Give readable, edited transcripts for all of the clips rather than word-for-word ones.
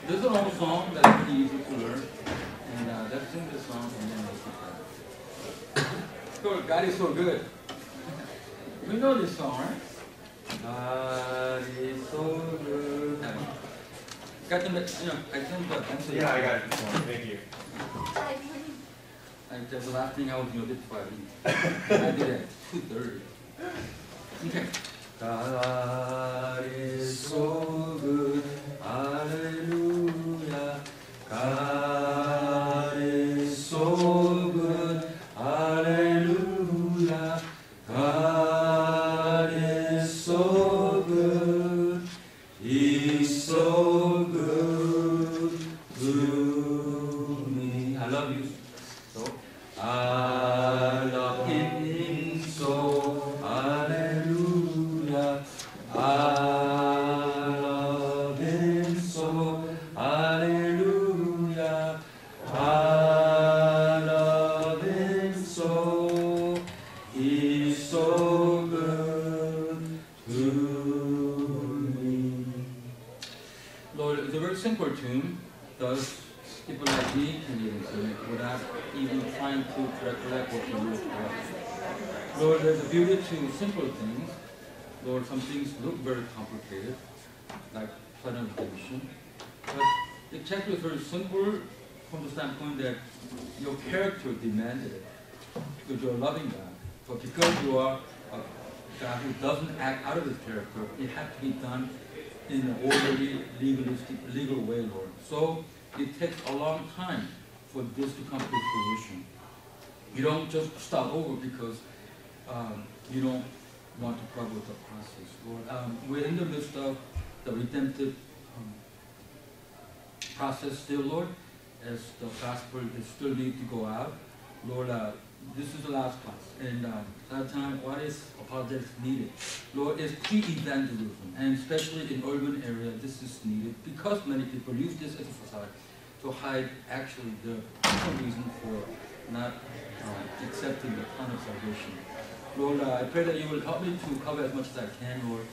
This is an old song that's pretty easy to learn. And let's sing this song and then we'll keep that. God is so good. We know this song, right? God is so good. Got the, I think the answer. Yeah, I got it. Thank you. And that's the last thing I was going to do before I leave. I did it at 2:30. Okay. God is so good. Hallelujah. God is so good. Hallelujah. God is so good. He's so good to me. I love you. So, I love him so. Hallelujah. I love him so. Hallelujah. I love him so. He's so good to me. Lord, it's a very simple tune. Thus, people like me can even sing it without even trying to recollect what the lyrics are. Lord, there's a beauty to simple things. Lord, some things look very complicated, like plan of redemption. But it's actually very simple from the standpoint that your character demanded it. Because you're a loving God. But because you are a God who doesn't act out of his character, it had to be done in an orderly, legal way, Lord. So it takes a long time for this to come to fruition. You don't just start over because you don't want to trouble the process, Lord. We're in the midst of the redemptive process still, Lord, as the gospel is still need to go out. Lord, this is the last class, and that time, what is apologetics needed? Lord, is pre-evangelism, and especially in urban area, this is needed because many people use this as a facade to hide actually the reason for not accepting the plan of salvation. Lord, I pray that you will help me to cover as much as I can, Lord.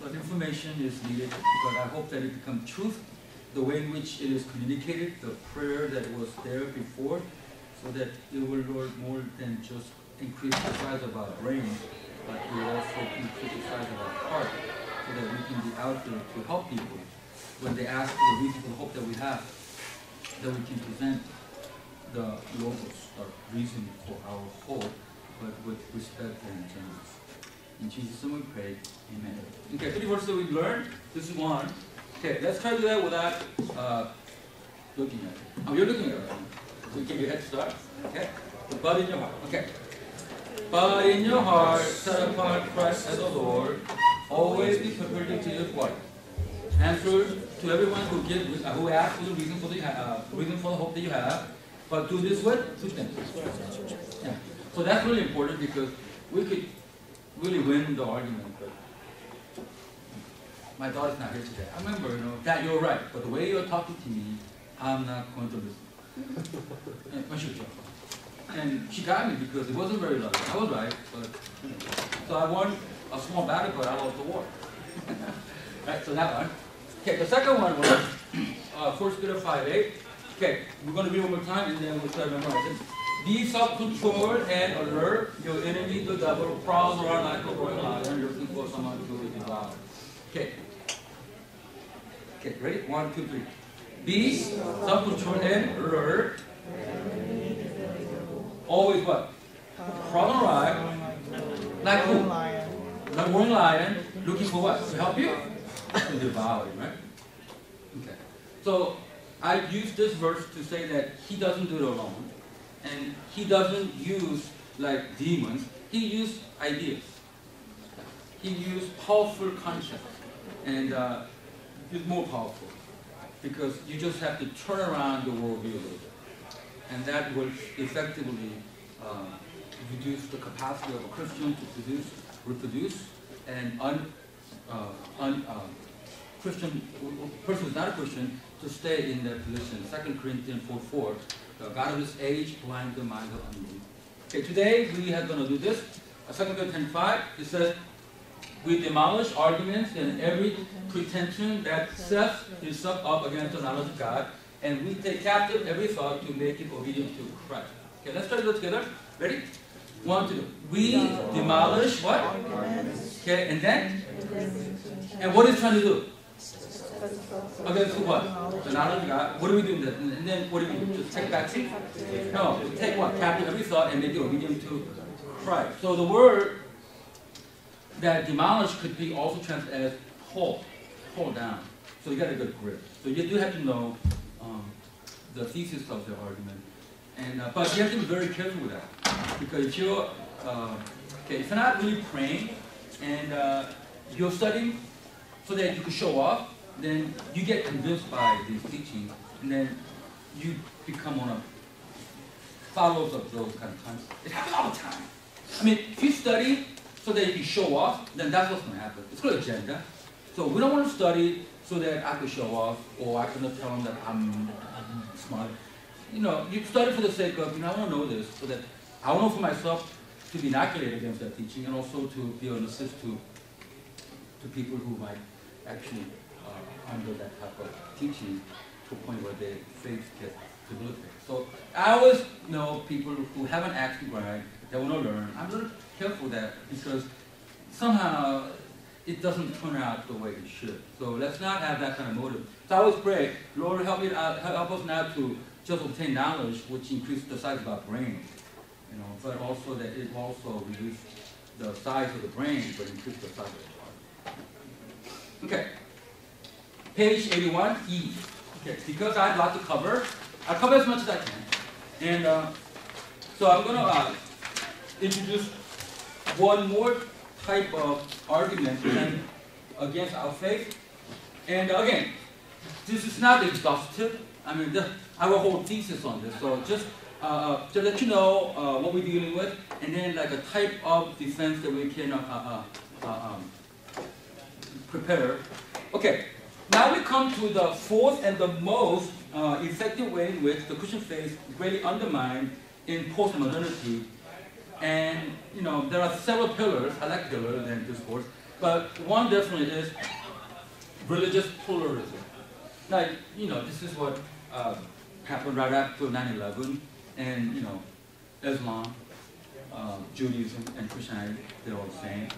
But information is needed, but I hope that it becomes truth, the way in which it is communicated, the prayer that was there before, so that it will, Lord, more than just increase the size of our brain, but it will also increase the size of our heart, so that we can be out there to help people. When they ask for the reason for hope that we have, that we can present the logos, the reason for our hope, but with respect and gentleness. In Jesus' name we pray, amen. Okay, 3 verses that we learned, this is one. Okay, let's try to do that without looking at it. Oh, you're looking at it right now. So give your head start. Okay? The but in your heart. Okay. But in your heart, set apart Christ as the Lord. Always be prepared to give what? Answer to everyone who asks for the reason for the hope that you have. But do this with 2 things. Yeah. So that's really important because we could really win the argument. But my daughter's not here today. I remember, Dad, you're right. But the way you're talking to me, I'm not going to listen. And she got me because it wasn't very loving. I was right, but so I won a small battle, but I lost the war. Right, so that one. Okay, the second one was 1 Peter 5:8. Okay, we're going to read one more time and then we'll start memorizing. Be self-controlled and alert. Your enemy, the devil, prowls around like a roaring lion, looking for someone to devour. Okay. Okay, ready? 1, 2, 3. Be self-controlled and alert. Always what? Prowling around like who? Like a roaring lion, looking for what? To help you? To devour you, right? Okay. So I use this verse to say that he doesn't do it alone. And he doesn't use like demons. He used ideas. He used powerful concepts. And it's more powerful. Because you just have to turn around the worldview a little bit. And that will effectively reduce the capacity of a Christian to reproduce, and Christian person who's not a Christian to stay in that position. 2 Corinthians 4:4, the God of this age blind the minds of unbelief. Okay, today we are going to do this. 2 Corinthians 5, it says, we demolish arguments and every pretension that sets itself up against the knowledge of God, and we take captive every thought to make it obedient to Christ. Okay, let's try to do it together. Ready? 1, 2. We demolish what? Okay, and then? And what is trying to do? Against what? The knowledge of God. What do we do then? And then what do we do? Just take back seat? No, we take what? Captive every thought and make it obedient to Christ. So the word that demolish could be also translated as pull down. So you got a good grip. So you do have to know the thesis of the argument, and but you have to be very careful with that, because if you're if you're not really praying and you're studying so that you can show off, then you get convinced by these teachings, and then you become one of followers of those kind of times. It happens all the time. I mean, if you study so that you can show off, then that's what's going to happen. It's called agenda. So we don't want to study so that I can show off, or I can tell them that I'm smart. You know, you study for the sake of, I want to know this, so that I want to know for myself to be inoculated against that teaching, and also to be able to assist to people who might actually under that type of teaching to a point where their faith gets debilitated. So I always know people who haven't actually grind, they want to learn. I'm a little careful with that, because somehow it doesn't turn out the way it should. So let's not have that kind of motive. So I always pray, Lord, help us not to just obtain knowledge, which increases the size of our brain, but also that it also reduces the size of the brain, but increases the size of the heart. Okay. Page 81, E. Okay, because I have a lot to cover, I'll cover as much as I can. And so I'm going to introduce one more type of argument against our faith. And again, this is not exhaustive. I mean, I have a whole thesis on this. So just to let you know what we're dealing with, and then like a type of defense that we can prepare. Okay. Now we come to the fourth and the most effective way in which the Christian faith is greatly undermined in postmodernity. And, there are several pillars. I like pillars and discourse. But one definitely is religious pluralism. Now, this is what happened right after 9/11. And, Islam, Judaism, and Christianity, they're all the same.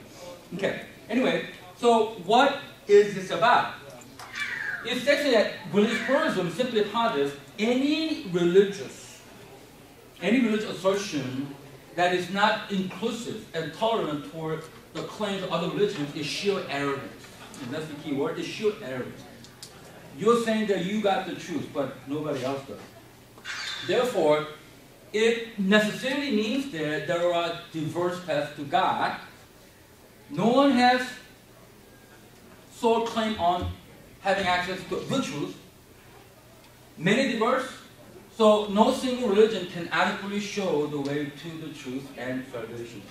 Okay. Anyway, so what is this about? It's actually that religious pluralism simply posits any religious assertion that is not inclusive and tolerant toward the claims of other religions is sheer arrogance. And that's the key word, is sheer arrogance. You're saying that you got the truth, but nobody else does. Therefore, it necessarily means that there are diverse paths to God. No one has sole claim on having access to the truth. Many diverse, so no single religion can adequately show the way to the truth and salvation.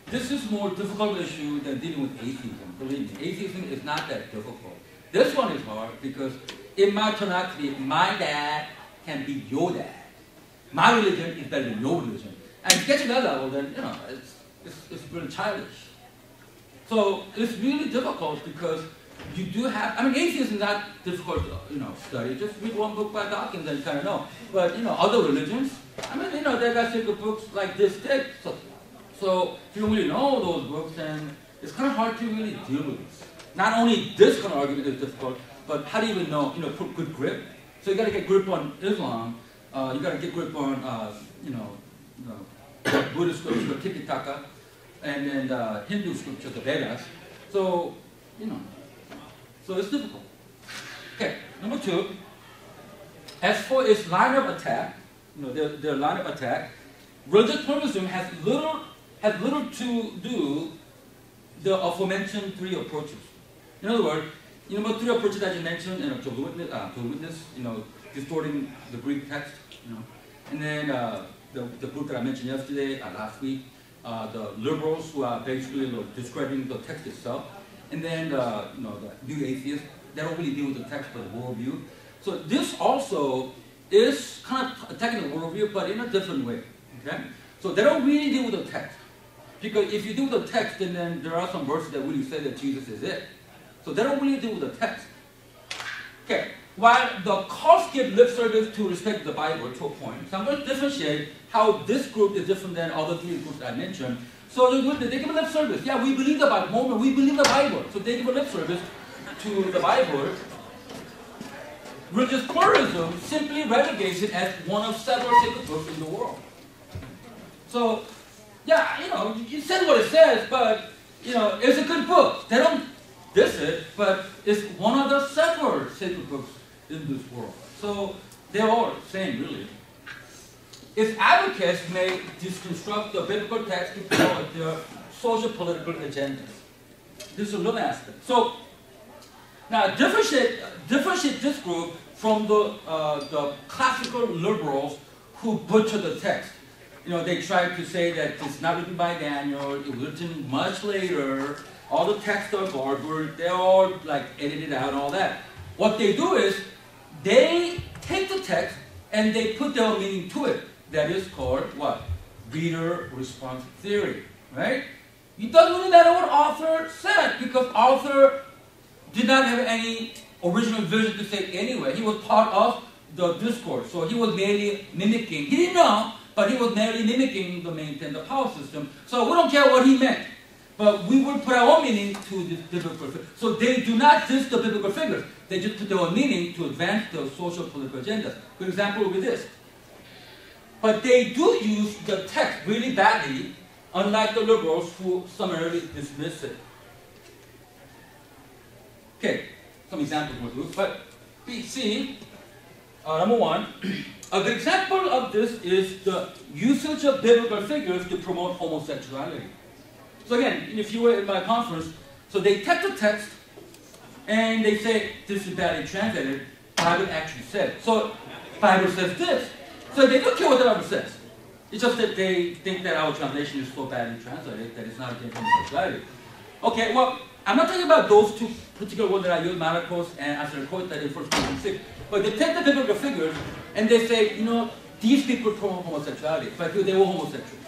This is a more difficult issue than dealing with atheism. Believe me, atheism is not that difficult. This one is hard because it might turn out to be my dad can be your dad. My religion is better than your religion. And if you get to that level, then it's really childish. So it's really difficult because you do have, atheism is not difficult to, study. Just read one book by Dawkins and you kind of know. But, other religions, they got secret books like this thick. So if you don't really know those books, then it's kind of hard to really deal with this. Not only this kind of argument is difficult, but how do you even know, put good grip? So you got to get grip on Islam. You got to get grip on, Buddhist scripture, Tipitaka, and then Hindu scripture, the Vedas. So, so it's difficult. Okay, number 2. As for its line of attack, their line of attack, religious pluralism has little to do the aforementioned 3 approaches. In other words, 3 approaches that you mentioned, to witness, distorting the Greek text, and then the group that I mentioned yesterday, last week, the liberals who are basically discrediting the text itself. And then, the new atheists, they don't really deal with the text but the worldview. So this also is kind of attacking the worldview, but in a different way. Okay? So they don't really deal with the text. Because if you do the text, then there are some verses that really say that Jesus is it. So they don't really do the text. Okay, while the cults give lip service to respect the Bible to a point, so I'm going to differentiate how this group is different than other three groups I mentioned. So they give a lip service. Yeah, we believe the Bible. We believe the Bible. So they give a lip service to the Bible. Religious pluralism simply relegates it as one of several sacred books in the world. So, yeah, it says what it says, but, it's a good book. They don't diss it, but it's one of the several sacred books in this world. So, they're all the same, really. Its advocates may deconstruct the biblical text to promote their social political agendas. This is another aspect. So, now differentiate this group from the classical liberals who butcher the text. They try to say that it's not written by Daniel, it was written much later, all the texts are garbage, they're all edited out and all that. What they do is, they take the text and they put their own meaning to it. That is called what? Reader response theory, right? It doesn't really matter what author said, because author did not have any original vision to say anyway. He was part of the discourse, so he was merely mimicking. He didn't know, but he was merely mimicking the maintain the power system. So we don't care what he meant, but we will put our own meaning to this biblical figure. So they do not diss the biblical figures. They just put their own meaning to advance their social political agendas. Good example will be this. But they do use the text really badly, unlike the liberals who summarily dismiss it. Okay, some examples we'll do. But see, number one, a good example of this is the usage of biblical figures to promote homosexuality. So again, if you were in my conference, so they take the text and they say, this is badly translated. Bible actually said. So Bible says this. So they don't care what the Bible says. It's just that they think that our translation is so badly translated that it's not against homosexuality. Okay, well, I'm not talking about those two particular ones that I use, Marcos and as I quote that in 1 Corinthians 6. But they take the biblical figures and they say, these people promote homosexuality. But they were homosexuals.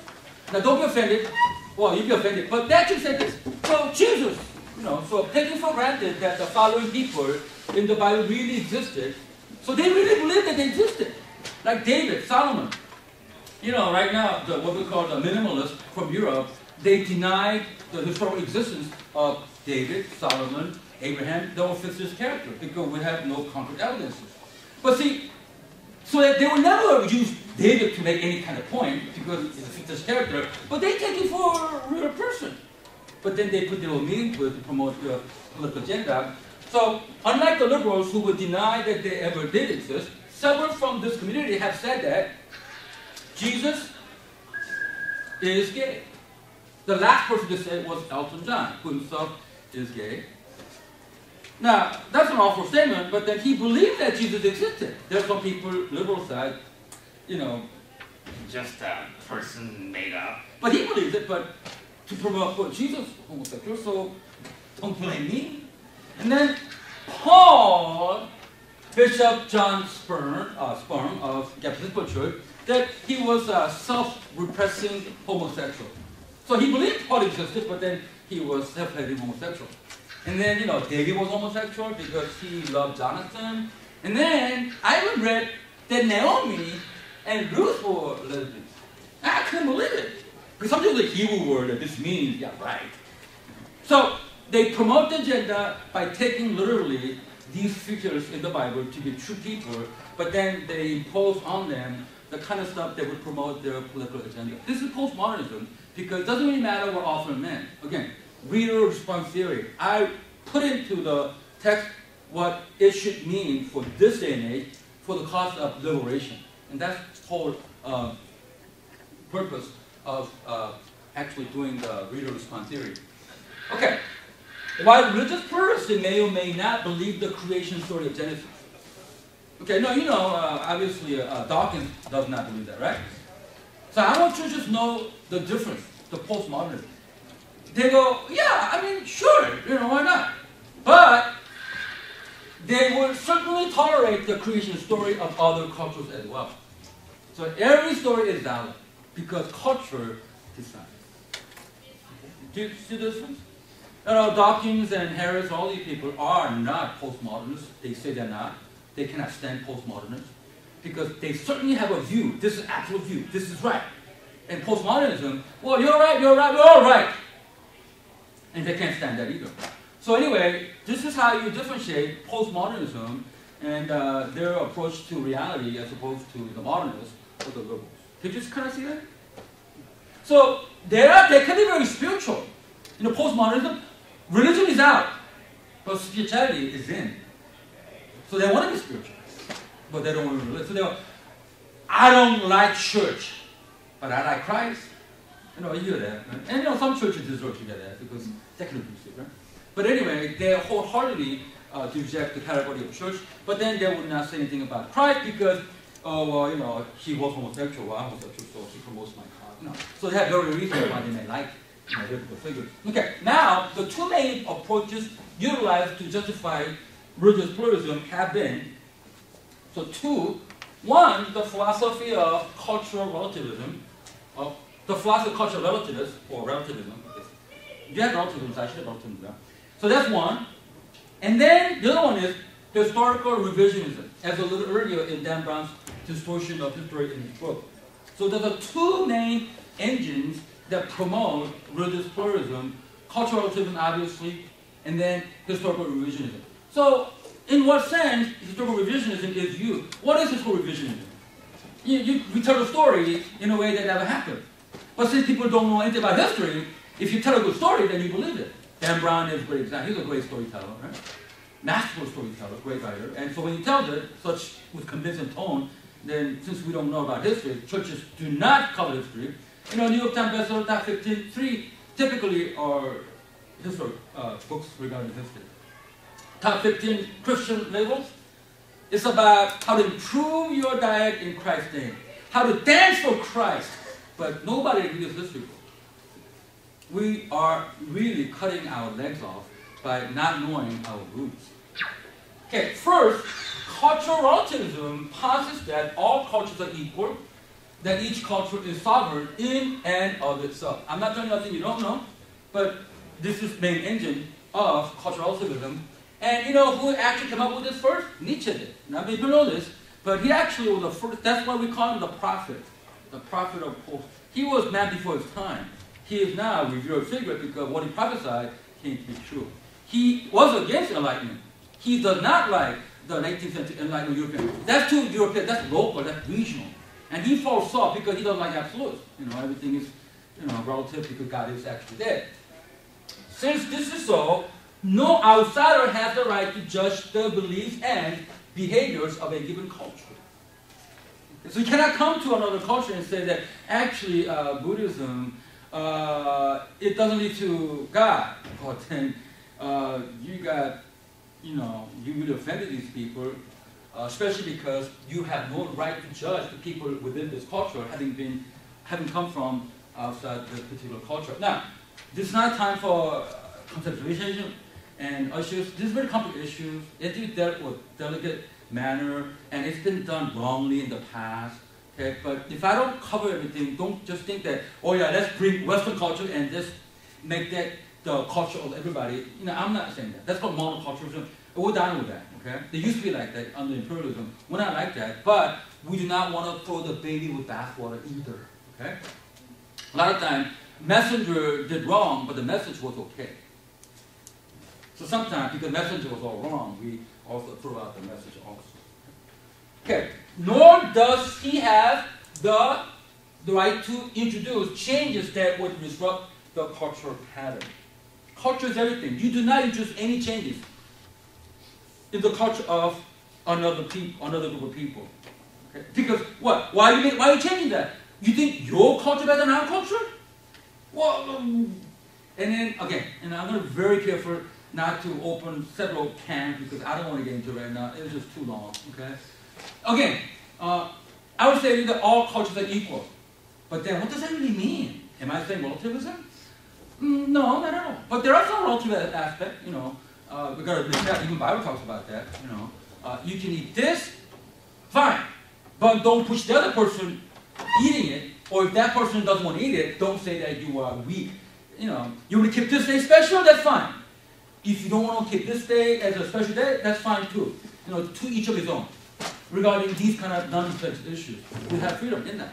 Now don't be offended. Well, you'd be offended. But they actually said this. So Jesus, so taking for granted that the following people in the Bible really existed. So they really believed that they existed. Like David, Solomon. Right now, what we call the minimalists from Europe, they denied the historical existence of David, Solomon, Abraham, they all fictitious characters because we have no concrete evidences. But see, so that they will never use David to make any kind of point because it's a fictitious character, but they take it for a real person. But then they put their own meaning to it to promote their political agenda. So, unlike the liberals who would deny that they ever did exist, several from this community have said that Jesus is gay. The last person to say it was Elton John, who himself is gay. Now, that's an awful statement, but then he believed that Jesus existed. There are some people, liberal side, just a person made up. But he believes it, but to promote Jesus homosexual, so don't blame me. And then Paul, Bishop John Spurn of the Episcopal Church, that he was a self-repressing homosexual. So he believed Paul existed, but then he was self-hating homosexual. And then, David was homosexual because he loved Jonathan. And then I even read that Naomi and Ruth were lesbians. I couldn't believe it. Because sometimes the Hebrew word that this means, yeah, right. So they promote the agenda by taking literally these figures in the Bible to be true people, but then they impose on them the kind of stuff that would promote their political agenda. This is postmodernism because it doesn't really matter what author meant. Again, reader response theory. I put into the text what it should mean for this day and age for the cause of liberation. And that's the whole purpose of actually doing the reader response theory. Okay. While religious pluralists may or may not believe the creation story of Genesis. Okay, no, obviously Dawkins does not believe that, right? So I want you to just know the difference, the postmodernism. They go, yeah, sure, why not? But they will certainly tolerate the creation story of other cultures as well. So every story is valid because culture decides. Do you see this? Dawkins and Harris, all these people are not postmodernists. They say they're not. They cannot stand postmodernists because they certainly have a view. This is absolute view. This is right. And postmodernism, well, you're right, we're all right. And they can't stand that either. So anyway, this is how you differentiate postmodernism and their approach to reality as opposed to the modernists or the liberals. Did you just kind of see that? So they can be very spiritual. In the postmodernism, religion is out, but spirituality is in. So they want to be spiritual, but they don't want to be religious. So they go, I don't like church, but I like Christ. You hear that. Right? And some churches deserve to get that because they can abuse it, right? But anyway, they wholeheartedly reject the category of church, but then they would not say anything about Christ because, he was homosexual, well, I'm homosexual, so he promotes my cause. So they have very reasons why they may like biblical figures. Okay, now the two main approaches utilized to justify religious pluralism have been, so two. One, the philosophy of cultural relativism, the philosophy of cultural relativism, or relativism. You have relativism, so I should have relativism. So that's one. And then the other one is historical revisionism, as a little earlier in Dan Brown's Distortion of History in his book. So there are two main engines that promote religious pluralism, cultural relativism, obviously, and then historical revisionism. So, in what sense historical revisionism is used? What is historical revisionism? We tell a story in a way that never happened. But since people don't know anything about history, if you tell a good story, then you believe it. Dan Brown is a great example. He's a great storyteller, right? Masterful storyteller, great writer. And so when he tells it, such with convincing tone, then since we don't know about history, churches do not cover history. New York Times bestseller top 15, 3 typically are historic books regarding history. Top 15 Christian labels. It's about how to improve your diet in Christ's name. How to dance for Christ. But nobody reads history books. We are really cutting our legs off by not knowing our roots. Okay, first, cultural relativism posits that all cultures are equal, that each culture is sovereign in and of itself. I'm not telling you nothing you don't know, but this is the main engine of cultural relativism. And who actually came up with this first? Nietzsche did. Now, people know this, but he actually was the first. That's why we call him the prophet of post. He was man before his time. He is now a revered figure because what he prophesied came to be true. He was against enlightenment. He does not like the 19th century enlightenment European. That's too European. That's local. That's regional. And he falls soft because he doesn't like absolutes. Everything is relative because God is actually dead. Since this is so, no outsider has the right to judge the beliefs and behaviors of a given culture. So you cannot come to another culture and say that actually Buddhism, it doesn't lead to God. But then you really offended these people, especially because you have no right to judge the people within this culture having come from outside this particular culture. Now, this is not time for conceptualization and issues. These are very complicated issues. It is dealt with delicate manner, and it's been done wrongly in the past. Okay, but if I don't cover everything, don't just think that, oh yeah, let's bring Western culture and just make that the culture of everybody. I'm not saying that. That's called monoculturalism. We're done with that. Okay, they used to be like that under imperialism. We're not like that, but we do not want to throw the baby with bathwater either. Okay, a lot of times messenger did wrong, but the message was okay. So sometimes, because messenger was all wrong, we also throw out the message also. Okay, nor does he have the right to introduce changes that would disrupt the cultural pattern. Culture is everything. You do not introduce any changes in the culture of another group of people. Okay? Because what? Why are you changing that? You think your culture better than our culture? Well, and then again, and I'm going to be very careful not to open several cans because I don't want to get into it right now. It's just too long. Okay. Again, I would say that all cultures are equal. But then, what does that really mean? Am I saying relativism? No, not at all. But there are some relative aspects. We got to admit that. Even Bible talks about that. You can eat this, fine, but don't push the other person eating it. Or if that person doesn't want to eat it, don't say that you are weak you want to keep this day special, that's fine. If you don't want to keep this day as a special day, that's fine too. To each of his own. Regarding these kind of non-sex issues, we have freedom in that.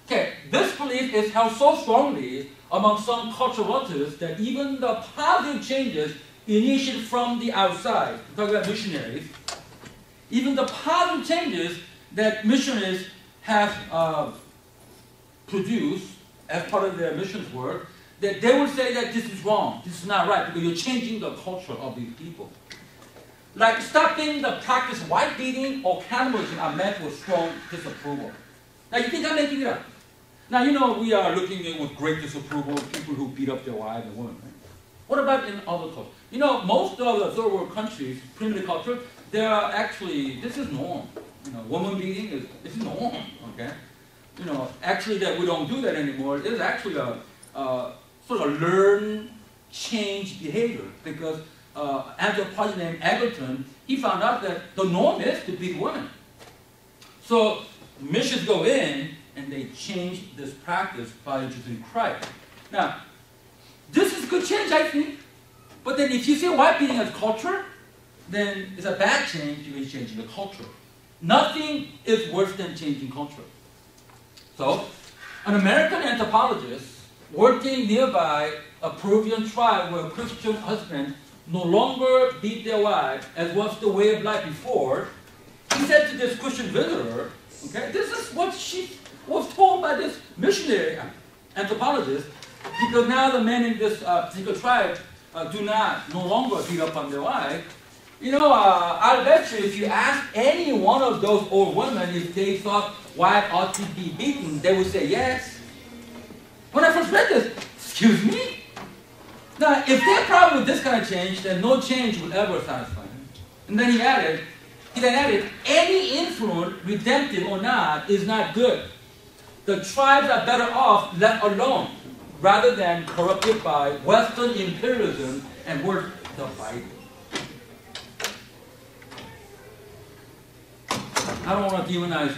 Okay, this belief is held so strongly among some cultural relatives that even the positive changes initiated from the outside, I'm talking about missionaries, even the positive changes that missionaries have produced as part of their missions work, that they will say that this is wrong, this is not right, because you're changing the culture of these people. Like stopping the practice of white beating or cannibalism are met with strong disapproval. Now you think I'm making it up. Now we are looking at with great disapproval people who beat up their wives and women. Right? What about in other cultures? Most of the third world countries, primitive culture, there are actually, this is norm. Woman beating is norm. Okay, actually that we don't do that anymore. It is actually a sort of learn, change behavior because anthropologist named Egerton, he found out that the norm is to beat women. So missions go in and they change this practice by introducing Christ. Now, this is good change, I think. But then if you say white beating as culture, then it's a bad change because you're changing the culture. Nothing is worse than changing culture. So, an American anthropologist working nearby a Peruvian tribe where Christian husbands no longer beat their wives as was the way of life before, he said to this Christian visitor, okay, this is what she was told by this missionary anthropologist, because now the men in this particular tribe no longer beat up on their wives. I'll bet you if you ask any one of those old women if they thought wives ought to be beaten, they would say yes. When I first read this, excuse me? Now, if their problem with this kind of change, then no change will ever satisfy him. And then he then added, any influence, redemptive or not, is not good. The tribes are better off left alone, rather than corrupted by Western imperialism and worse, the Bible. I don't want to demonize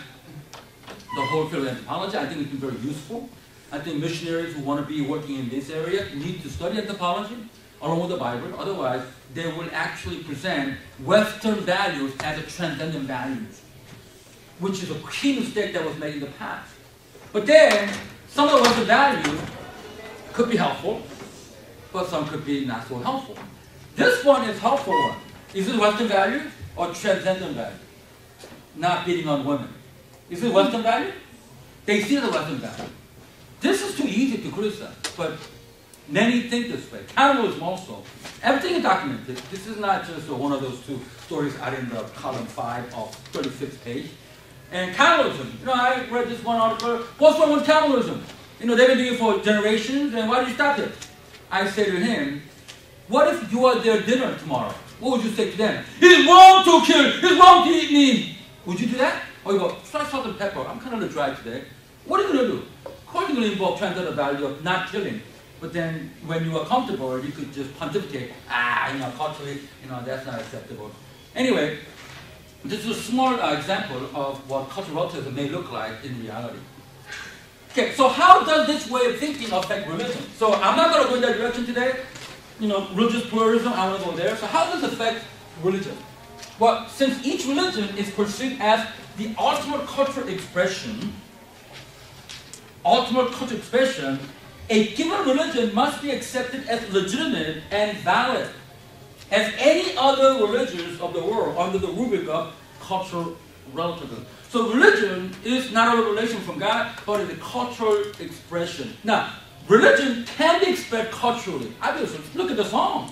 the whole field of anthropology. I think it's been very useful. I think missionaries who want to be working in this area need to study anthropology along with the Bible. Otherwise, they will actually present Western values as a transcendent values, which is a key mistake that was made in the past. But then, some of the Western values could be helpful, but some could be not so helpful. This one is helpful one. Is it Western value or transcendent value? Not beating on women. Is it Western value? They see the Western value. This is too easy to criticize, but many think this way. Cannibalism also. Everything is documented. This is not just one of those two stories out in the column 5 of 36th page. And cannibalism. I read this one article. What's wrong with cannibalism? They've been doing it for generations, and why did you stop it? I say to him, what if you are their dinner tomorrow? What would you say to them? It's wrong to kill! It's wrong to eat meat! Would you do that? Or you go, try salt and pepper. I'm kind of dry today. What are you going to do? Of course you're going to involve transcendent value of not killing. But then when you are comfortable, you could just pontificate, culturally, that's not acceptable. Anyway, this is a small example of what cultural relativism may look like in reality. Okay, so how does this way of thinking affect religion? So I'm not going to go in that direction today. Religious pluralism, I want to go there. So how does it affect religion? Well, since each religion is perceived as the ultimate cultural expression, a given religion must be accepted as legitimate and valid as any other religions of the world under the rubric of cultural relativism. So religion is not a revelation from God, but is a cultural expression. Now, religion can be expressed culturally. Obviously, look at the songs.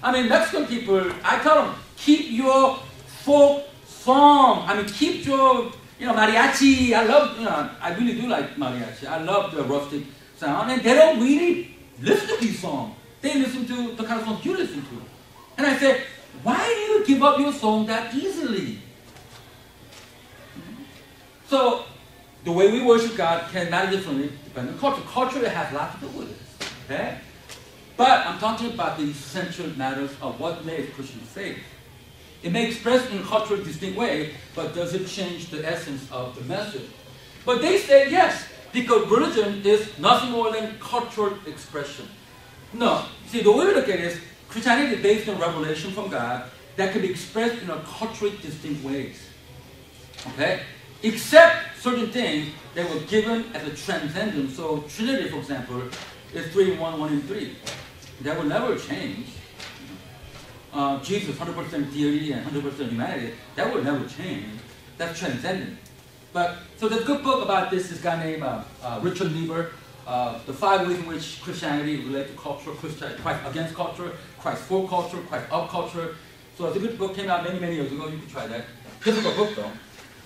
Mexican people, I tell them, keep your folk song. Keep your, mariachi. I really do like mariachi. I love the rustic sound. And they don't really listen to these songs. They listen to the kind of songs you listen to. And I say, why do you give up your song that easily? So, the way we worship God can matter differently depending on culture. Culture has a lot to do with this. Okay? But I'm talking about the essential matters of what makes Christian faith. It may express in a culturally distinct way, but does it change the essence of the message? But they say, yes, Because religion is nothing more than cultural expression. No. See, the way we look at it is Christianity is based on revelation from God that can be expressed in a culturally distinct ways. Okay? Except certain things that were given as a transcendent. So Trinity, for example, is 3 in 1, 1 in 3. That will never change. Jesus, 100% deity and 100% humanity, that will never change. That's transcendent. But, so the good book about this guy named Richard Niebuhr, the 5 ways in which Christianity relates to culture, Christ against culture, Christ for culture, Christ of culture. So it's a good book, came out many, many years ago. You could try that. Difficult book though.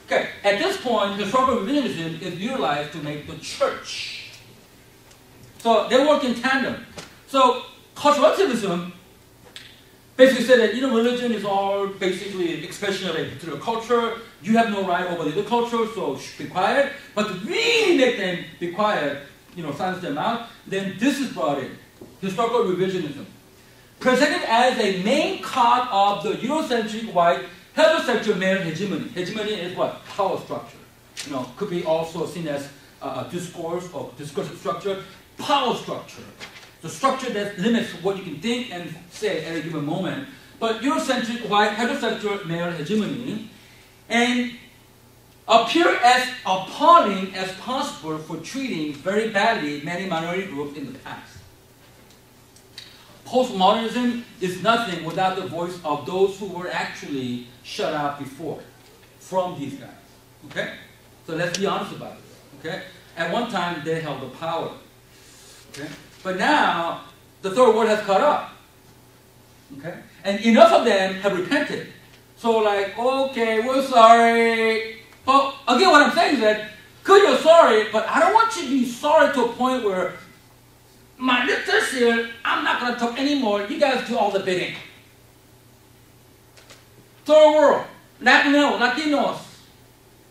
Okay, at this point, historical revisionism is utilized to make the church. So they work in tandem. So cultural relativism basically said that, religion is all basically expression of a particular culture. You have no right over the other culture, so be quiet. But to really make them be quiet, silence them out, then this is brought in. Historical revisionism. Presented as a main card of the Eurocentric white heterosexual male hegemony. Hegemony is what? Power structure. Could be also seen as a discourse or discursive structure. Power structure. The structure that limits what you can think and say at a given moment. But Eurocentric white heterosexual male hegemony and appear as appalling as possible for treating very badly many minority groups in the past. Postmodernism is nothing without the voice of those who were actually shut out before from these guys. Okay? So let's be honest about it. Okay? At one time, they held the power. Okay? But now, the third world has caught up. Okay? And enough of them have repented. So okay, we're sorry. But again, what I'm saying is that, good, you're sorry, but I don't want you to be sorry to a point where my little here, I'm not going to talk anymore. You guys do all the bidding. Third world, Latinos,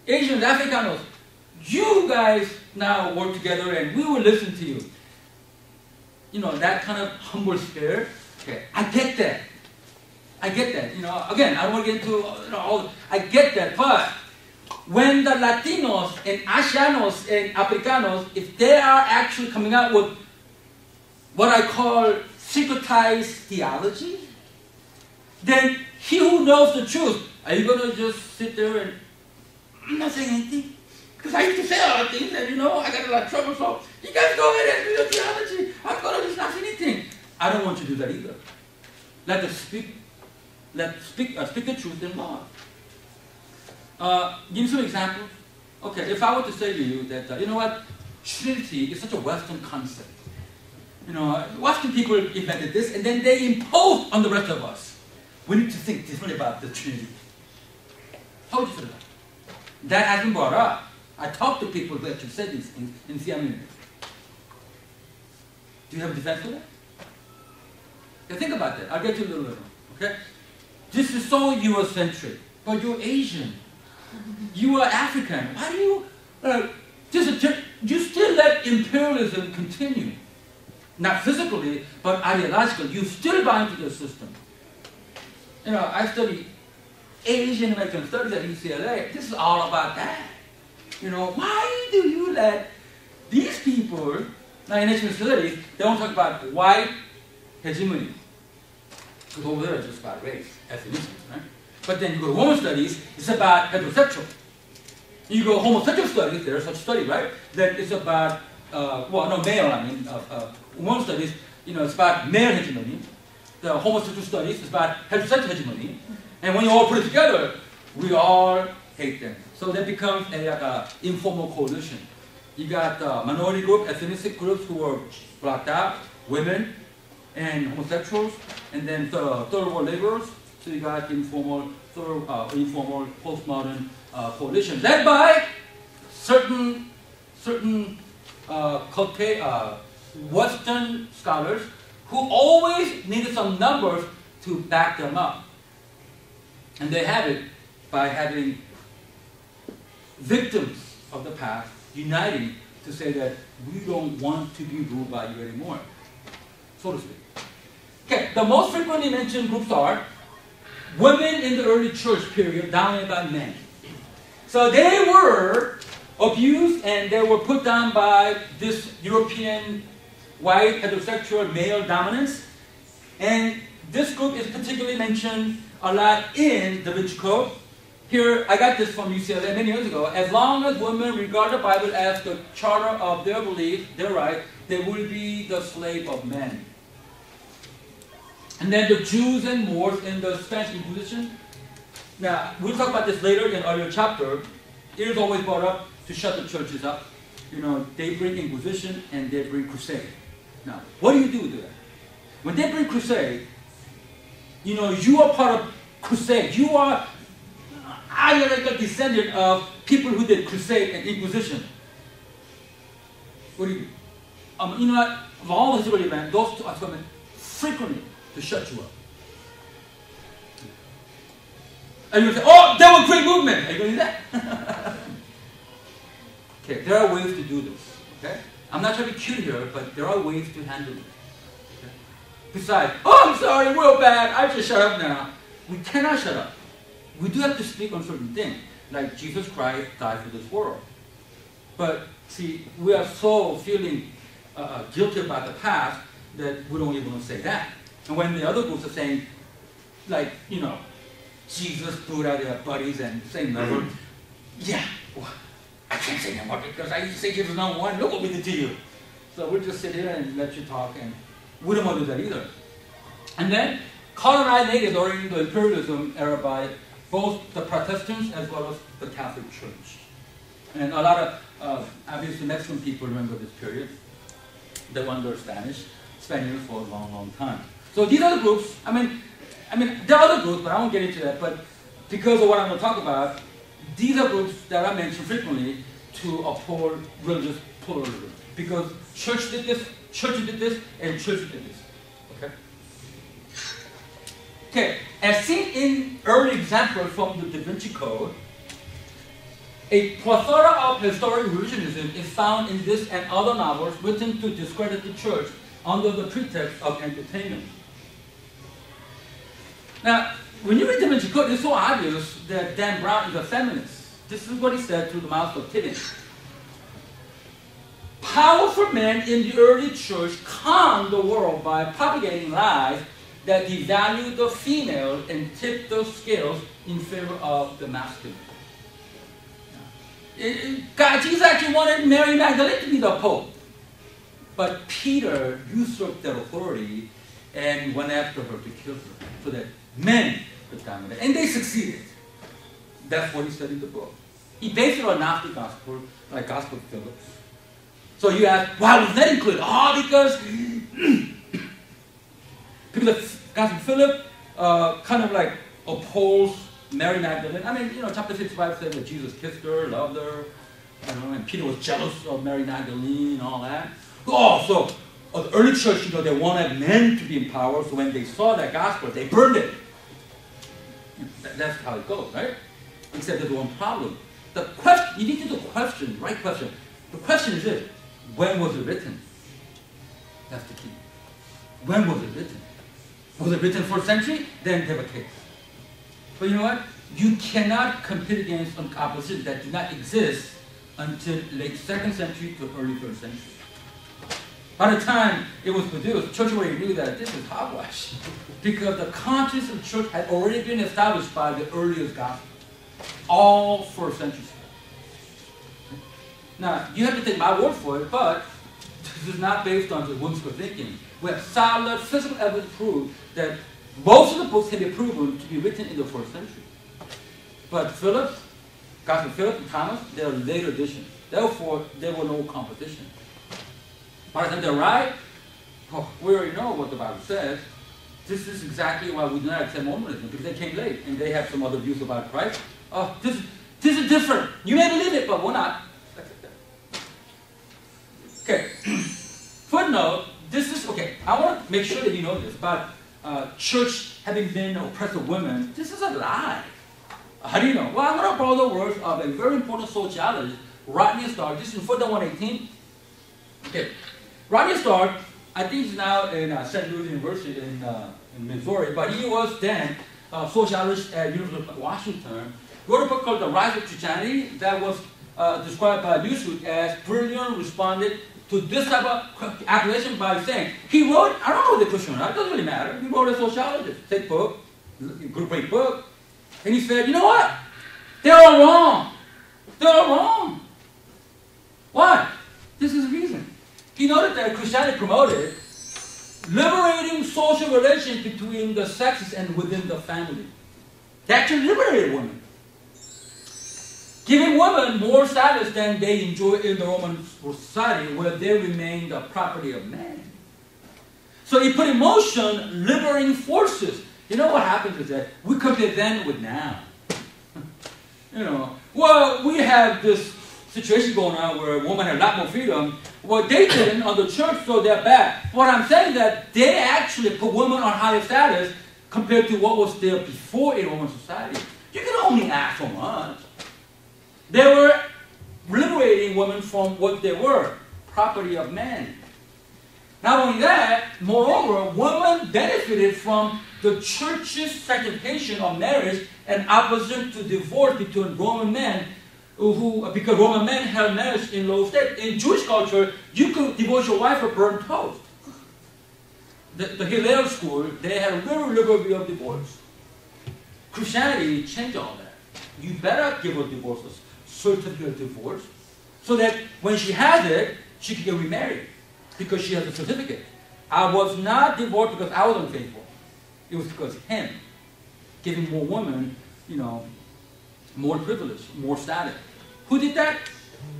Asians, Africanos, you guys now work together and we will listen to you. That kind of humble spirit. Okay, I get that. Again, I don't want to get into all. I get that, but when the Latinos and Asianos and Africanos, if they are actually coming out with what I call secretized theology, then he who knows the truth, are you going to just sit there and, I'm not saying anything? Because I used to say a lot of things and, I got a lot of trouble, so you guys go ahead and do your theology. I'm going to just not say anything. I don't want you to do that either. Speak the truth in love. Give me some examples. Okay, if I were to say to you that, you know what, Trinity is such a Western concept. Western people invented this, and then they imposed on the rest of us. We need to think differently about the Trinity. How would you feel about that? That hasn't been brought up. I talked to people who actually said these things in CMU. Do you have a defense for that? Yeah, think about that. I'll get to you a little later. Okay? This is so Eurocentric, but you're Asian. You are African. Why do you you still let imperialism continue? Not physically, but ideologically. You still buy into the system. I study Asian American studies at UCLA. This is all about that. Why do you let these people, now in Asian studies, they don't talk about white hegemony. Because over there it's just about race, ethnicity, right? But then you go to women's studies, it's about heterosexual. You go homosexual studies, there's such study, right? Then it's about, women's studies, it's about male hegemony. The homosexual studies is about heterosexual hegemony. And when you all put it together, we all hate them. So that becomes a informal coalition. You got minority group, ethnic groups who are blocked out, women and homosexuals, and then third world laborers. So you got informal postmodern coalition led by certain Western scholars who always needed some numbers to back them up. And they have it by having victims of the past uniting to say that we don't want to be ruled by you anymore, so to speak. Okay, the most frequently mentioned groups are women in the early church period dominated by men. So they were abused, and they were put down by this European white heterosexual male dominance. And this group is particularly mentioned a lot in the Da Vinci Code. Here, I got this from UCLA many years ago. As long as women regard the Bible as the charter of their belief, their right, they will be the slave of men. And then the Jews and Moors in the Spanish Inquisition. Now, we'll talk about this later in an earlier chapter. It is always brought up to shut the churches up. You know, they bring Inquisition and they bring Crusade. Now, what do you do with that? When they bring Crusade, you know, you are part of Crusade. You are like a descendant of people who did Crusade and Inquisition. What do you do? You know what? Of all the historical events, those two are coming frequently to shut you up. And you say, oh, they were a great movement. Are you going to do that? Okay, there are ways to do this. Okay? I'm not trying to be cute here, but there are ways to handle it. Okay? Besides, oh, I'm sorry, real bad. I just shut up now. We cannot shut up. We do have to speak on certain things, like Jesus Christ died for this world. But see, we are so feeling guilty about the past that we don't even want to say that. And when the other groups are saying, like, you know, Jesus, Buddha, their buddies, and same level, yeah, well, I can't say anymore because I used to say Jesus number one. Look what we did to you. So we'll just sit here and let you talk, and we don't want to do that either. And then colonized natives during the imperialism era by both the Protestants as well as the Catholic Church. And a lot of, obviously, Mexican people remember this period. They were under Spaniards for a long, long time. So these other groups, I mean, there are other groups, but I won't get into that. But because of what I'm going to talk about, these are groups that I mention frequently to uphold religious pluralism. Because church did this, and church did this. Okay? Okay, as seen in early examples from the Da Vinci Code, a plethora of historic revisionism is found in this and other novels written to discredit the church under the pretext of entertainment. Now, when you read Da Vinci Code, it's so obvious that Dan Brown is a feminist. This is what he said through the mouth of Tibbins. Powerful men in the early church calmed the world by propagating lies that devalue the female and tip the scales in favor of the masculine. God, Jesus actually wanted Mary Magdalene to be the Pope. But Peter usurped that authority and went after her to kill her so that men could dominate. And they succeeded. That's what he said in the book. He based it on Gnostic Gospel, like Gospel of Philip. So you ask, why was that included? Oh, because Gospel of Philip kind of like opposed Mary Magdalene. I mean, you know, chapter 65 said that Jesus kissed her, loved her, you know, and Peter was jealous of Mary Magdalene and all that. Oh, so the early church, you know, they wanted men to be in power, so when they saw that gospel, they burned it. That's how it goes, right? Except there's one problem. The question, you need to do the question, right question. The question is this: when was it written? That's the key. When was it written? Was it written 1st century? Then they have a case. But you know what? You cannot compete against an opposition that did not exist until late 2nd century to early 3rd century. By the time it was produced, church already knew that this is hogwash. Because the conscience of the church had already been established by the earliest gospel. All 1st century. Now, you have to take my word for it, but this is not based on the whimsical thinking. We have solid physical evidence to prove that most of the books can be proven to be written in the 1st century. But Philip, Gospel of Philip and Thomas, they are later editions. Therefore, there were no competition. By the time they arrived, we already know what the Bible says. This is exactly why we do not accept Mormonism, because they came late and they have some other views about Christ. This is different. You may believe it, but we're not. Okay. Footnote, this is, okay, I want to make sure that you know this, but church having been oppressed of women, this is a lie. How do you know? Well, I'm going to borrow the words of a very important sociologist, Rodney Stark. This is footnote 118. Okay. Rodney Stark, I think he's now in St. Louis University in Missouri, but he was then a sociologist at University of Washington. Wrote a book called The Rise of Christianity that was described by Newsweek as brilliant, responded to this type of accusation by saying, he wrote, I don't know the Christian or not, it doesn't really matter. He wrote a sociologist, thick book, great book. And he said, you know what? They're all wrong. They're all wrong. Why? This is the reason. He noted that Christianity promoted liberating social relations between the sexes and within the family. They actually liberated women, giving women more status than they enjoy in the Roman society, where they remain the property of men. So he put in motion liberating forces. You know what happens is that we compare then with now. You know, well, we have this situation going on where women have a lot more freedom. Well, they didn't on the church, so they're bad. What I'm saying is that they actually put women on higher status compared to what was there before in Roman society. You can only ask so much. They were liberating women from what they were, property of men. Not only that, moreover, women benefited from the church's sanctification of marriage and opposition to divorce between Roman men, because Roman men held marriage in low state. In Jewish culture, you could divorce your wife or burn toast. The Hillel school, they had a very liberal view of divorce. Christianity changed all that. You better give her divorce, a certificate of divorce, so that when she has it, she can get remarried, because she has a certificate. I was not divorced because I was unfaithful. It was because him, giving more women, you know, more privilege, more status. Who did that?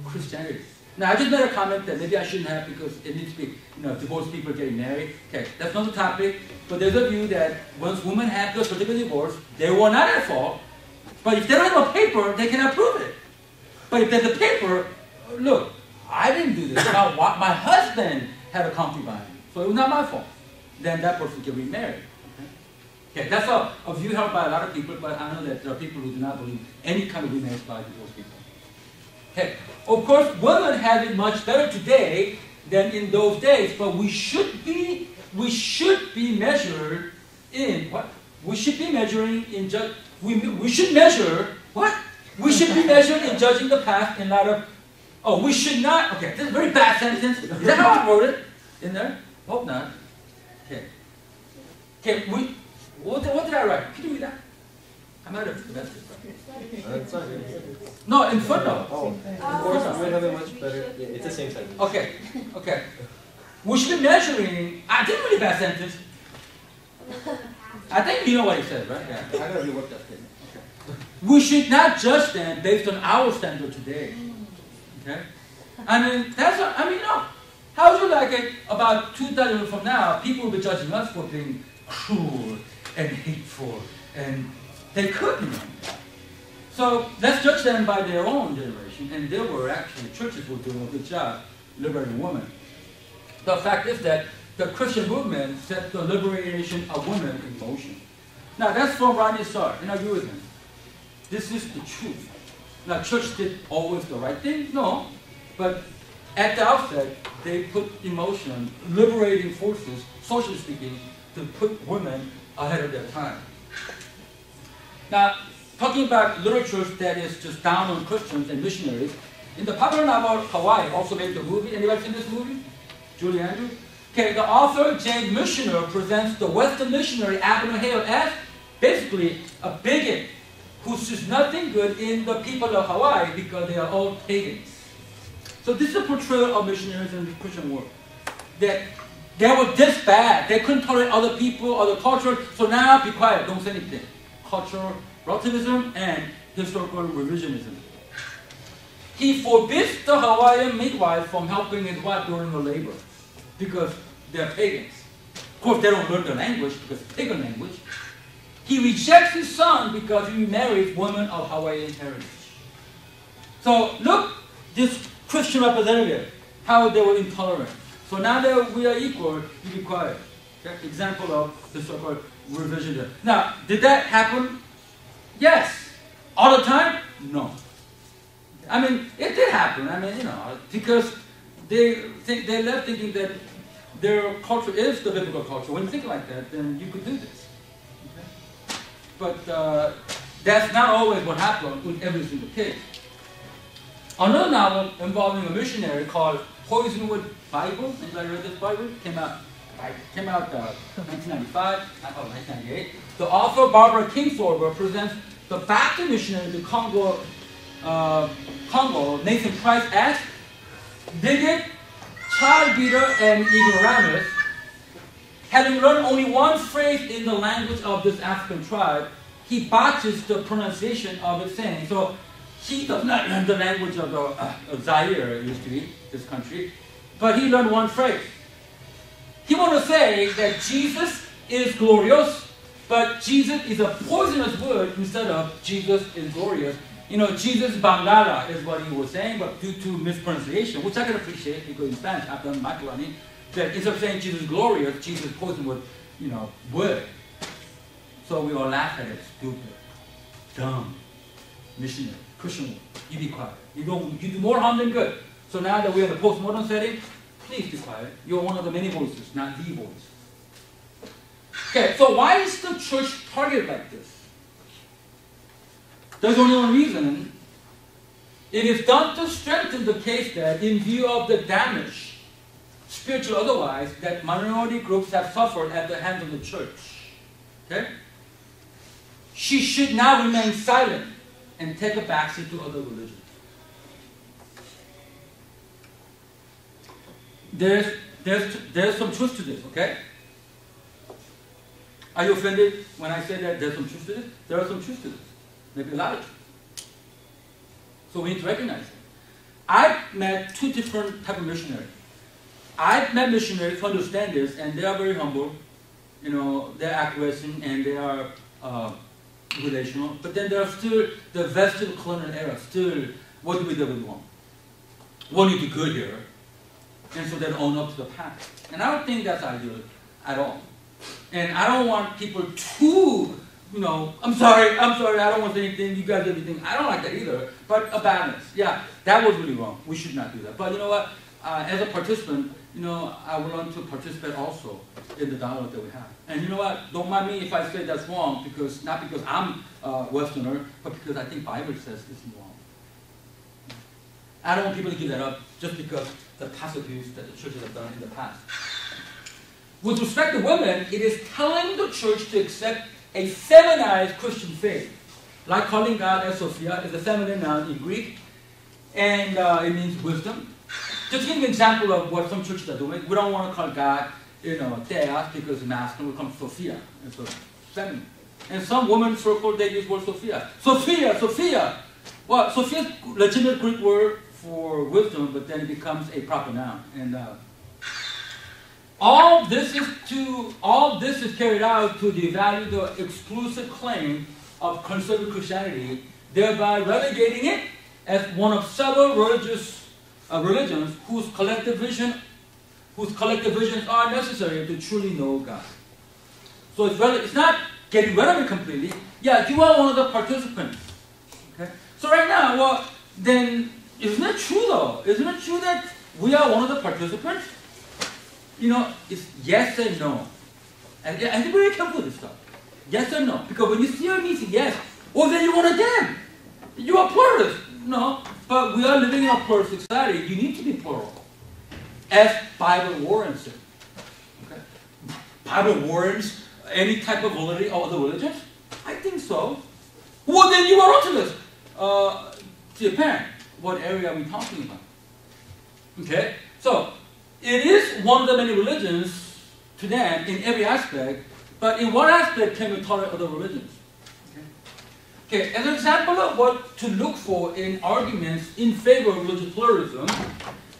Christianity. Now, I just made a comment that maybe I shouldn't have because it needs to be, you know, divorced people getting married. Okay, that's not the topic, but there's a view that once women have the certificate of divorce, they were not at fault, but if they don't have a paper, they cannot prove it. But if there's a paper, look, I didn't do this. My husband had a concubine, so it was not my fault. Then that person can remarry. Okay, that's a view held by a lot of people, but I know that there are people who do not believe any kind of remarriage by divorced people. Okay, of course, women have it much better today than in those days, but we should be measured in what? We should be measuring in we should measure what? We should be measured in judging the past in light of. Oh, we should not. Okay, this is a very bad sentence. Is that how I wrote it in there? Hope not. Okay. Okay. What did I write? Can you read that? I might have forgot this. No, in footnote. Oh, of course, we have a much better. Yeah, it's the same sentence. Okay. Okay. We should be measuring. I did a really bad sentence. I think you know what he said, right? Yeah. I gotta rework that statement. Okay. We should not judge them based on our standard today. Okay. I mean, no. How would you like it about 2,000 years from now? People will be judging us for being cruel and hateful, and they could, you know. So let's judge them by their own generation, and there were actually churches were doing a good job liberating women. The fact is that the Christian movement set the liberation of women in motion. Now that's from Rodney Starr, and I agree with him. This is the truth. Now church did always the right thing? No. But at the outset, they put in motion liberating forces, socially speaking, to put women ahead of their time. Now, talking about literature that is just down on Christians and missionaries, in the popular novel Hawaii, also made the movie. Anybody seen this movie? Julie Andrews? Okay, the author, James Missioner, presents the Western missionary Abner Hale as basically a bigot who sees nothing good in the people of Hawaii because they are all pagans. So this is a portrayal of missionaries in the Christian world. That they were this bad. They couldn't tolerate other people, other cultures. So now, be quiet, don't say anything. Cultural relativism and historical revisionism. He forbids the Hawaiian midwife from helping his wife during her labor because they're pagans. Of course, they don't learn the language because it's pagan language. He rejects his son because he marries women of Hawaiian heritage. So look, this Christian representative, how they were intolerant. So now that we are equal, you be quiet. Okay? Example of historical revisionism. Now, did that happen? Yes. All the time? No. I mean, it did happen. I mean, you know, because they left thinking that their culture is the biblical culture. When you think like that, then you could do this. Okay? But that's not always what happened with every single case. Another novel involving a missionary called Poisonwood Bible. Anybody read this Bible? Came out 1995, 1998. The author Barbara Kingsolver presents the Baptist missionary to Congo, Nathan Price as bigot, child beater, and ignoramus. Having learned only one phrase in the language of this African tribe, he botches the pronunciation of its saying. So he does not learn the language of Zaire, it used to be, this country, but he learned one phrase. He wants to say that Jesus is glorious, but Jesus is a poisonous word instead of Jesus is glorious. Jesus Bangala is what he was saying, but due to mispronunciation, which I can appreciate because in Spanish I've done my learning, that instead of saying Jesus glorious, Jesus poison with, word. So we all laugh at it, stupid, dumb, missionary, Christian word. You be quiet. You do more harm than good. So now that we're in the postmodern setting, please be quiet. You're one of the many voices, not the voice. Okay, so why is the church targeted like this? There's only one reason. It is done to strengthen the case that in view of the damage, spiritual or otherwise, that minority groups have suffered at the hands of the church. Okay? She should now remain silent and take a backseat to other religions. There's some truth to this, okay? Are you offended when I say that there's some truth to this? There are some truth to this. Maybe a lot of truth. So we need to recognize it. I've met two different types of missionaries. I've met missionaries who understand this, and they are very humble. They're acquiescing and they are relational. But then there are still the vested colonial era. Still, what do we do really wrong? What do we do good here? And so they own up to the past. And I don't think that's ideal at all. And I don't want people to, I'm sorry, I don't want to say anything, you guys do everything. I don't like that either. But a balance. Yeah, that was really wrong. We should not do that. But you know what? As a participant, I would want to participate also in the dialogue that we have. And you know what? Don't mind me if I say that's wrong, not because I'm a Westerner, but because I think Bible says it's wrong. I don't want people to give that up just because the past abuse that the churches have done in the past. With respect to women, it is telling the church to accept a feminized Christian faith. Like calling God as Sophia is a feminine noun in Greek, and it means wisdom. Just to give you an example of what some churches are doing, we don't want to call God, Theos, because masculine will come Sophia, and so feminine. And some women's circle, they use the word Sophia. Sophia! Well, Sophia is a legitimate Greek word for wisdom, but then it becomes a proper noun. And all this is carried out to devalue the exclusive claim of conservative Christianity, thereby relegating it as one of several religions whose collective visions are necessary to truly know God. So it's not getting rid of it completely. Yeah, you are one of the participants. Okay? So right now, then isn't it true though? Isn't it true that we are one of the participants? It's yes and no. And be very careful with this stuff. Yes and no. Because when you see me say yes, then you want to them. You are pluralist. No. But we are living in a plural society. You need to be plural. As Bible warrants it. Okay? Bible warrants any type of validity of other religions? I think so. Well, then you are onto this. Japan. What area are we talking about? Okay? So, it is one of the many religions to them in every aspect, but in what aspect can we tolerate other religions? Okay, as an example of what to look for in arguments in favor of religious pluralism,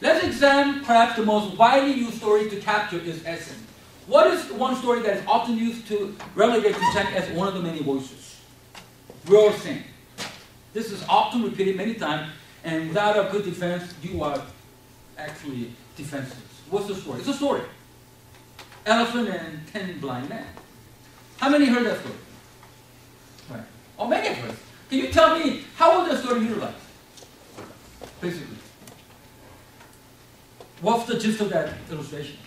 let's examine perhaps the most widely used story to capture its essence. What is one story that is often used to relegate Christianity as one of the many voices? We're all saying. This is often repeated many times, and without a good defense, you are actually defenseless. What's the story? It's a story. Elephant and 10 blind men. How many heard that story? Right. Or many of us. Can you tell me how was that story utilized? Basically. What's the gist of that illustration?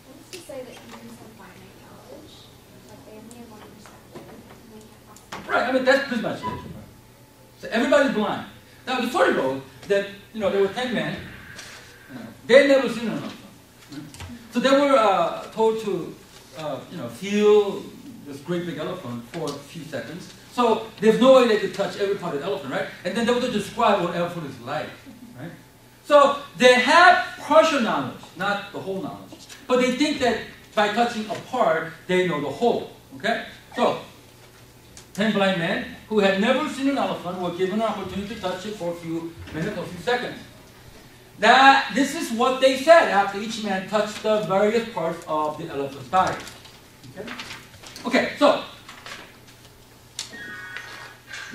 What's to say that humans have finite knowledge, but they only have one perspective, and they can't possibly... Right, that's pretty much it. So everybody's blind. Now the story goes that, there were 10 men. They had never seen an elephant. So they were told to, feel this great big elephant for a few seconds. So there's no way they could touch every part of the elephant, right? And then they were to describe what elephant is like, right? So they have partial knowledge, not the whole knowledge. But they think that by touching a part, they know the whole, okay? So, 10 blind men who had never seen an elephant were given an opportunity to touch it for a few minutes or a few seconds. This is what they said after each man touched the various parts of the elephant's body. Okay, so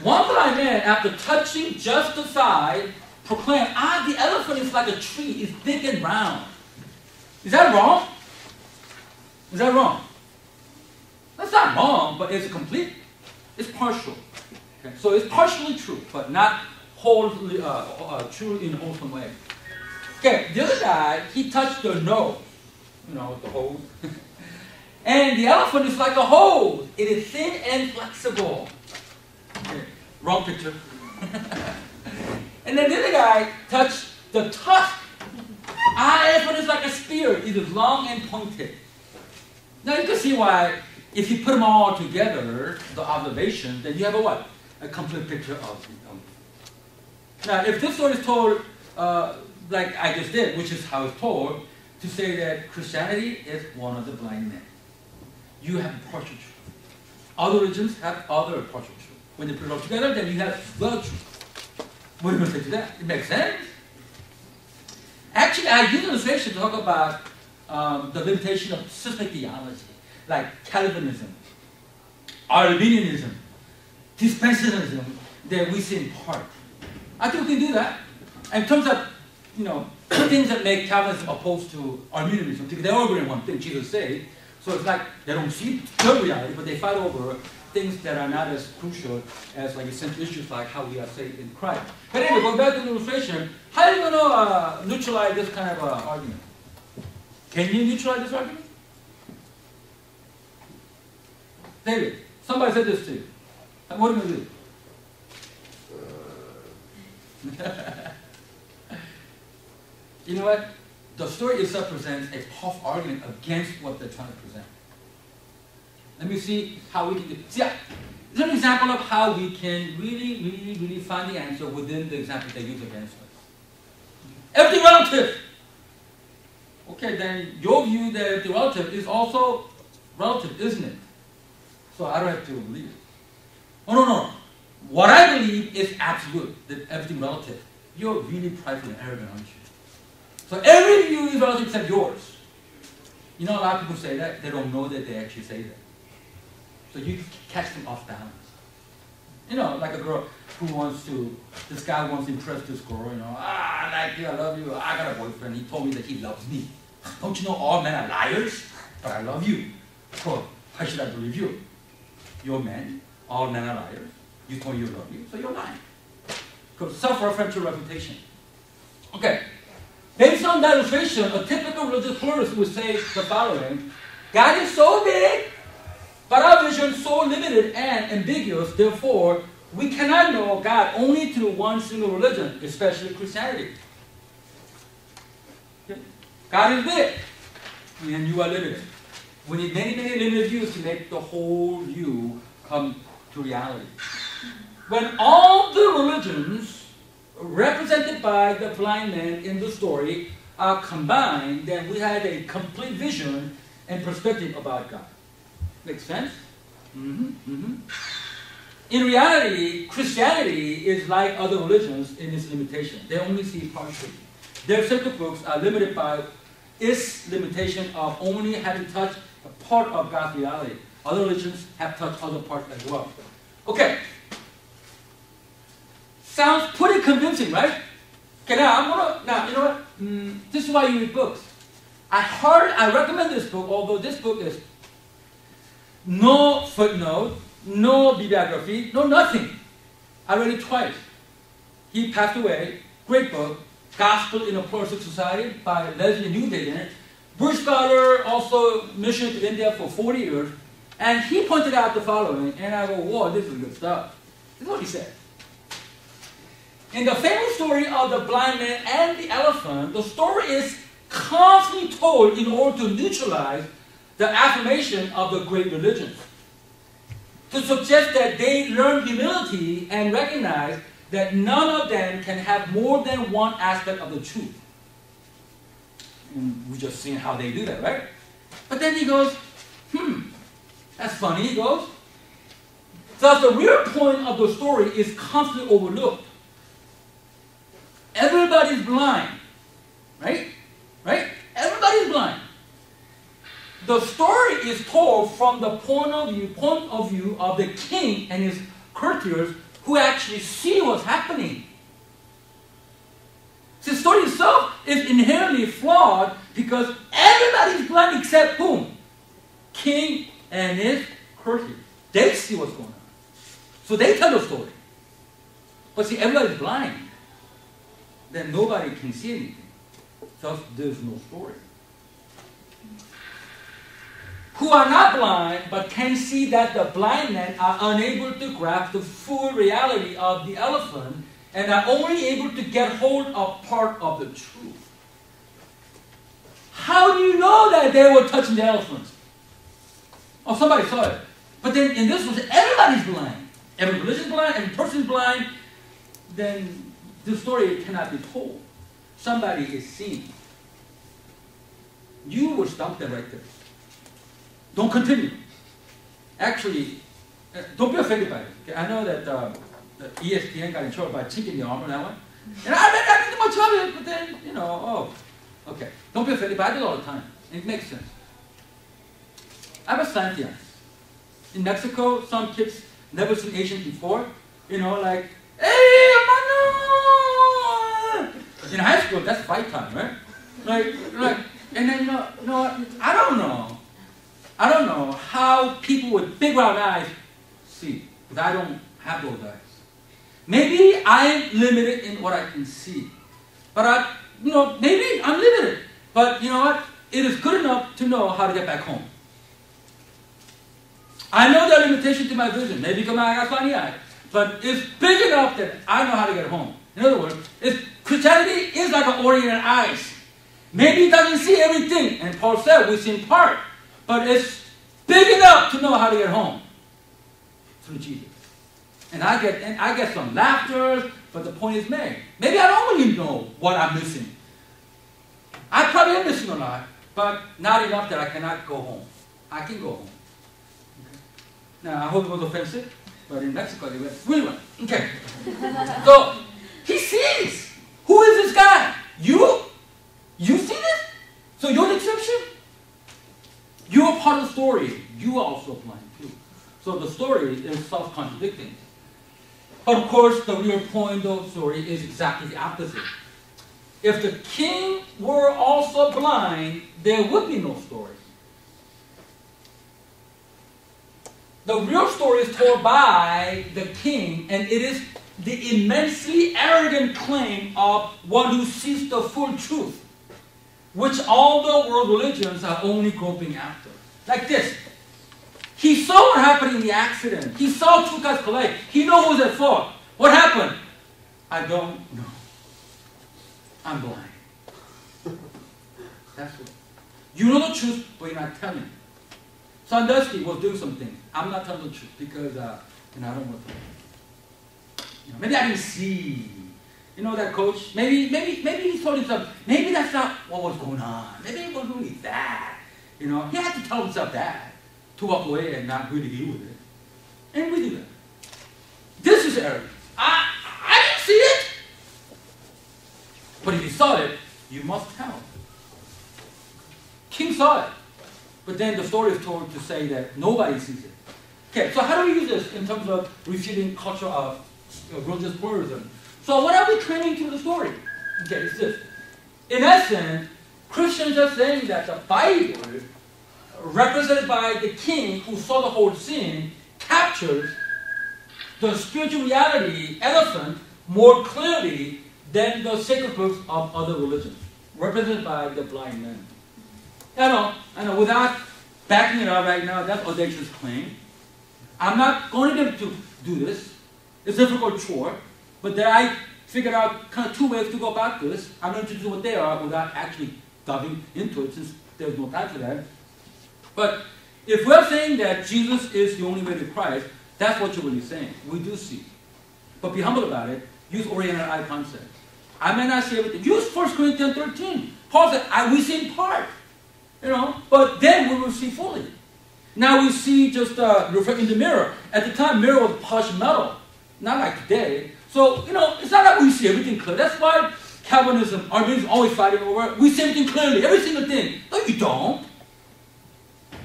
one blind man, after touching just the side, proclaimed, the elephant is like a tree, it's big and round. Is that wrong? Is that wrong? That's not wrong, but it's complete. It's partial. Okay? So it's partially true, but not wholly true in a wholesome way. Okay, the other guy, he touched the nose, the hose. And the elephant is like a hose. It is thin and flexible. Okay, wrong picture. And then the other guy touched the tusk. Elephant is like a spear. It is long and pointed. Now you can see why, if you put them all together, the observation, then you have a what? A complete picture of the elephant. Now, if this story is told like I just did, which is how it's told, to say that Christianity is one of the blind men. You have partial truth. Other religions have other partial truth. When they put it all together, then you have the truth. What are you going to say to that? It makes sense. Actually, I use illustration to talk about the limitation of systemic theology, like Calvinism, Arminianism, dispensationalism, that we see in part. I think we can do that. In terms of, things that make Calvinism opposed to Arminianism, because they all agree on one thing, Jesus said. So it's like they don't see the reality, but they fight over things that are not as crucial as like essential issues like how we are saved in Christ. But anyway, going back to the illustration, how are you going to neutralize this kind of argument? Can you neutralize this argument? David, somebody said this to you. What are you going to do? You know what? The story itself presents a tough argument against what they're trying to present. Let me see how we can do it. Yeah, it's an example of how we can really find the answer within the example they use against us. Everything relative. Okay, then your view that the relative is also relative, isn't it? So I don't have to believe it. Oh, no. What I believe is absolute, that everything relative. You're really prideful and arrogant, aren't you? So every view is relative except yours. A lot of people say that. They don't know that they actually say that. So you catch them off balance. Like a girl who this guy wants to impress this girl, I like you, I love you, I got a boyfriend, he told me that he loves me. Don't you know all men are liars? But I love you. So why should I believe you? You're men, all men are liars. You told me you love me, so you're lying. Because self-referential reputation. Okay. Based on that illustration, a typical religious pluralist would say the following: God is so big, but our vision is so limited and ambiguous, therefore, we cannot know God only through one single religion, especially Christianity. Okay? God is big, and you are limited. We need many limited views to make the whole view come to reality. When all the religions represented by the blind man in the story are combined, then we have a complete vision and perspective about God. Make sense? In reality, Christianity is like other religions in its limitation. They only see partially. Their circuit books are limited by its limitation of only having touched a part of God's reality. Other religions have touched other parts as well. Okay. Sounds pretty convincing, right? Okay, now you know what? This is why you read books. I recommend this book, although this book is no footnote, no bibliography, no nothing. I read it twice. He passed away. Great book, Gospel in a Pluralistic Society by Leslie Newdigin. British scholar, also missionary to India for 40 years. And he pointed out the following, and I go, whoa, this is good stuff. This is what he said. In the famous story of the blind man and the elephant, the story is constantly told in order to neutralize the affirmation of the great religions, to suggest that they learn humility and recognize that none of them can have more than one aspect of the truth. And we just seen how they do that, right? But then he goes, that's funny, he goes. Thus, the real point of the story is constantly overlooked. Everybody's blind, right? Right? Everybody's blind. The story is told from the point of view of the king and his courtiers who actually see what's happening. The story itself is inherently flawed because everybody's blind except whom? King and his courtiers. They see what's going on. So they tell the story. But see, everybody's blind. Then nobody can see anything. Thus, there's no story. Who are not blind, but can see that the blind men are unable to grasp the full reality of the elephant and are only able to get hold of part of the truth. How do you know that they were touching the elephant? Oh, somebody saw it. But then in this one, everybody's blind. Every religion is blind, every person is blind. Then the story cannot be told. Somebody is seeing. You will stop that right there. Don't continue. Actually, don't be offended by it. Okay? I know that the ESPN got in trouble by chinking the arm on that one. And I didn't do much of it, but then, okay. Don't be offended, but I do it all the time. It makes sense. I have a science. In Mexico, some kids never seen Asians before. Like, hey, hermano! In high school, that's fight time, right? Like, and then, I don't know how people with big round eyes see, because I don't have those eyes. Maybe I'm limited in what I can see. But maybe I'm limited. But you know what? It is good enough to know how to get back home. I know there are limitations to my vision, maybe because I got funny eyes. But it's big enough that I know how to get home. In other words, Christianity is like an oriented eyes. Maybe it doesn't see everything. And Paul said, we see in part. But it's big enough to know how to get home through Jesus. And I get some laughter, but the point is made. Maybe I don't really know what I'm missing. I probably am missing a lot, but not enough that I cannot go home. I can go home. Okay. Now, I hope it was offensive, but in Mexico they went, really went. Okay. So, he sees. Who is this guy? You? You see this? So you're the exception? You're part of the story. You are also blind too. So the story is self-contradicting. But of course, the real point of the story is exactly the opposite. If the king were also blind, there would be no story. The real story is told by the king, and it is the immensely arrogant claim of one who sees the full truth, which all the world religions are only groping after. Like this. He saw what happened in the accident. He saw two cars collide. He knows who was at fault. What happened? I don't know. I'm blind. That's what. You know the truth, but you're not telling. Sandusky was doing something. I'm not telling the truth because I don't want to. Maybe I didn't see. That coach, maybe he told himself, maybe that's not what was going on. Maybe it wasn't really that. He had to tell himself that to walk away and not really deal with it. And we do that. This is arrogance. I didn't see it. But if you saw it, you must tell. King saw it. But then the story is told to say that nobody sees it. Okay, so how do we use this in terms of refuting culture of religious pluralism? So what are we claiming to the story? Okay, it's this. In essence, Christians are saying that the Bible, represented by the king who saw the whole scene, captures the spiritual reality, elephant, more clearly than the sacred books of other religions, represented by the blind man. I know, without backing it up right now, that's audacious claim. I'm not going to do this. It's a difficult chore. But figured out kind of two ways to go about this. I'm going to do what they are without actually diving into it since there's no time for that. But if we're saying that Jesus is the only way to Christ, that's what you're really saying. We do see. But be humble about it. Use oriented eye concept. I may not see everything. Use 1 Corinthians 13. Paul said, we see in part. But then we will see fully. Now we see just reflecting in the mirror. At the time, mirror was polished metal. Not like today. So, it's not like we see everything clear. That's why Calvinism, Arminianism always fighting over. We see everything clearly, every single thing. No, you don't.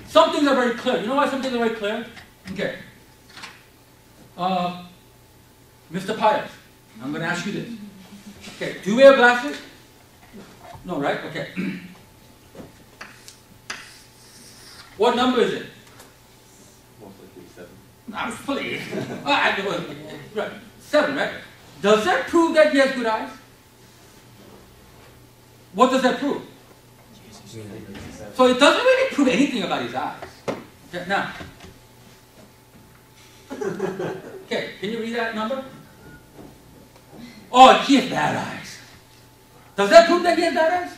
Some things are very clear. You know why some things are very clear? Okay. Mr. Pius, I'm going to ask you this. Okay, do you wear glasses? No, right? Okay. What number is it? Most likely 7. Please. Right. 7, right? Does that prove that he has good eyes? What does that prove? So it doesn't really prove anything about his eyes. Okay, now. Okay, can you read that number? Oh, he has bad eyes. Does that prove that he has bad eyes?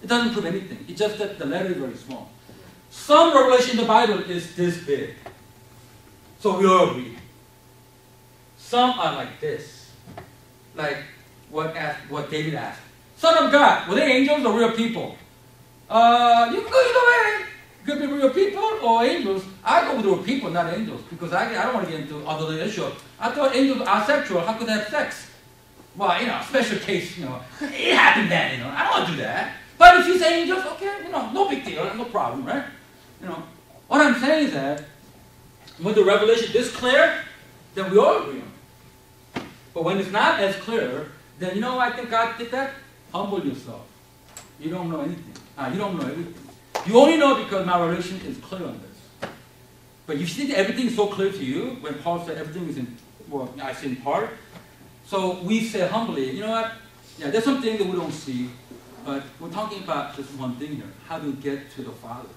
It doesn't prove anything. It's just that the letter is very small. Some revelation in the Bible is this big. So we all agree. Some are like this. Like what David asked. Son of God, were they angels or real people? You can go either way. It could be real people or angels. I go with real people, not angels, because I don't want to get into other issue. I thought angels are sexual. How could they have sex? Well, special case, it happened then, I don't want to do that. But if you say angels, okay, no big deal, no problem, right? What I'm saying is that when the revelation is clear, then we all agree on it. But when it's not as clear, then I think God did that? Humble yourself. You don't know anything. You don't know everything. You only know because my revelation is clear on this. But you think everything is so clear to you, when Paul said everything is I say in part. So we say humbly, you know what? Yeah, there's some things that we don't see, but we're talking about just one thing here, how to get to the Father.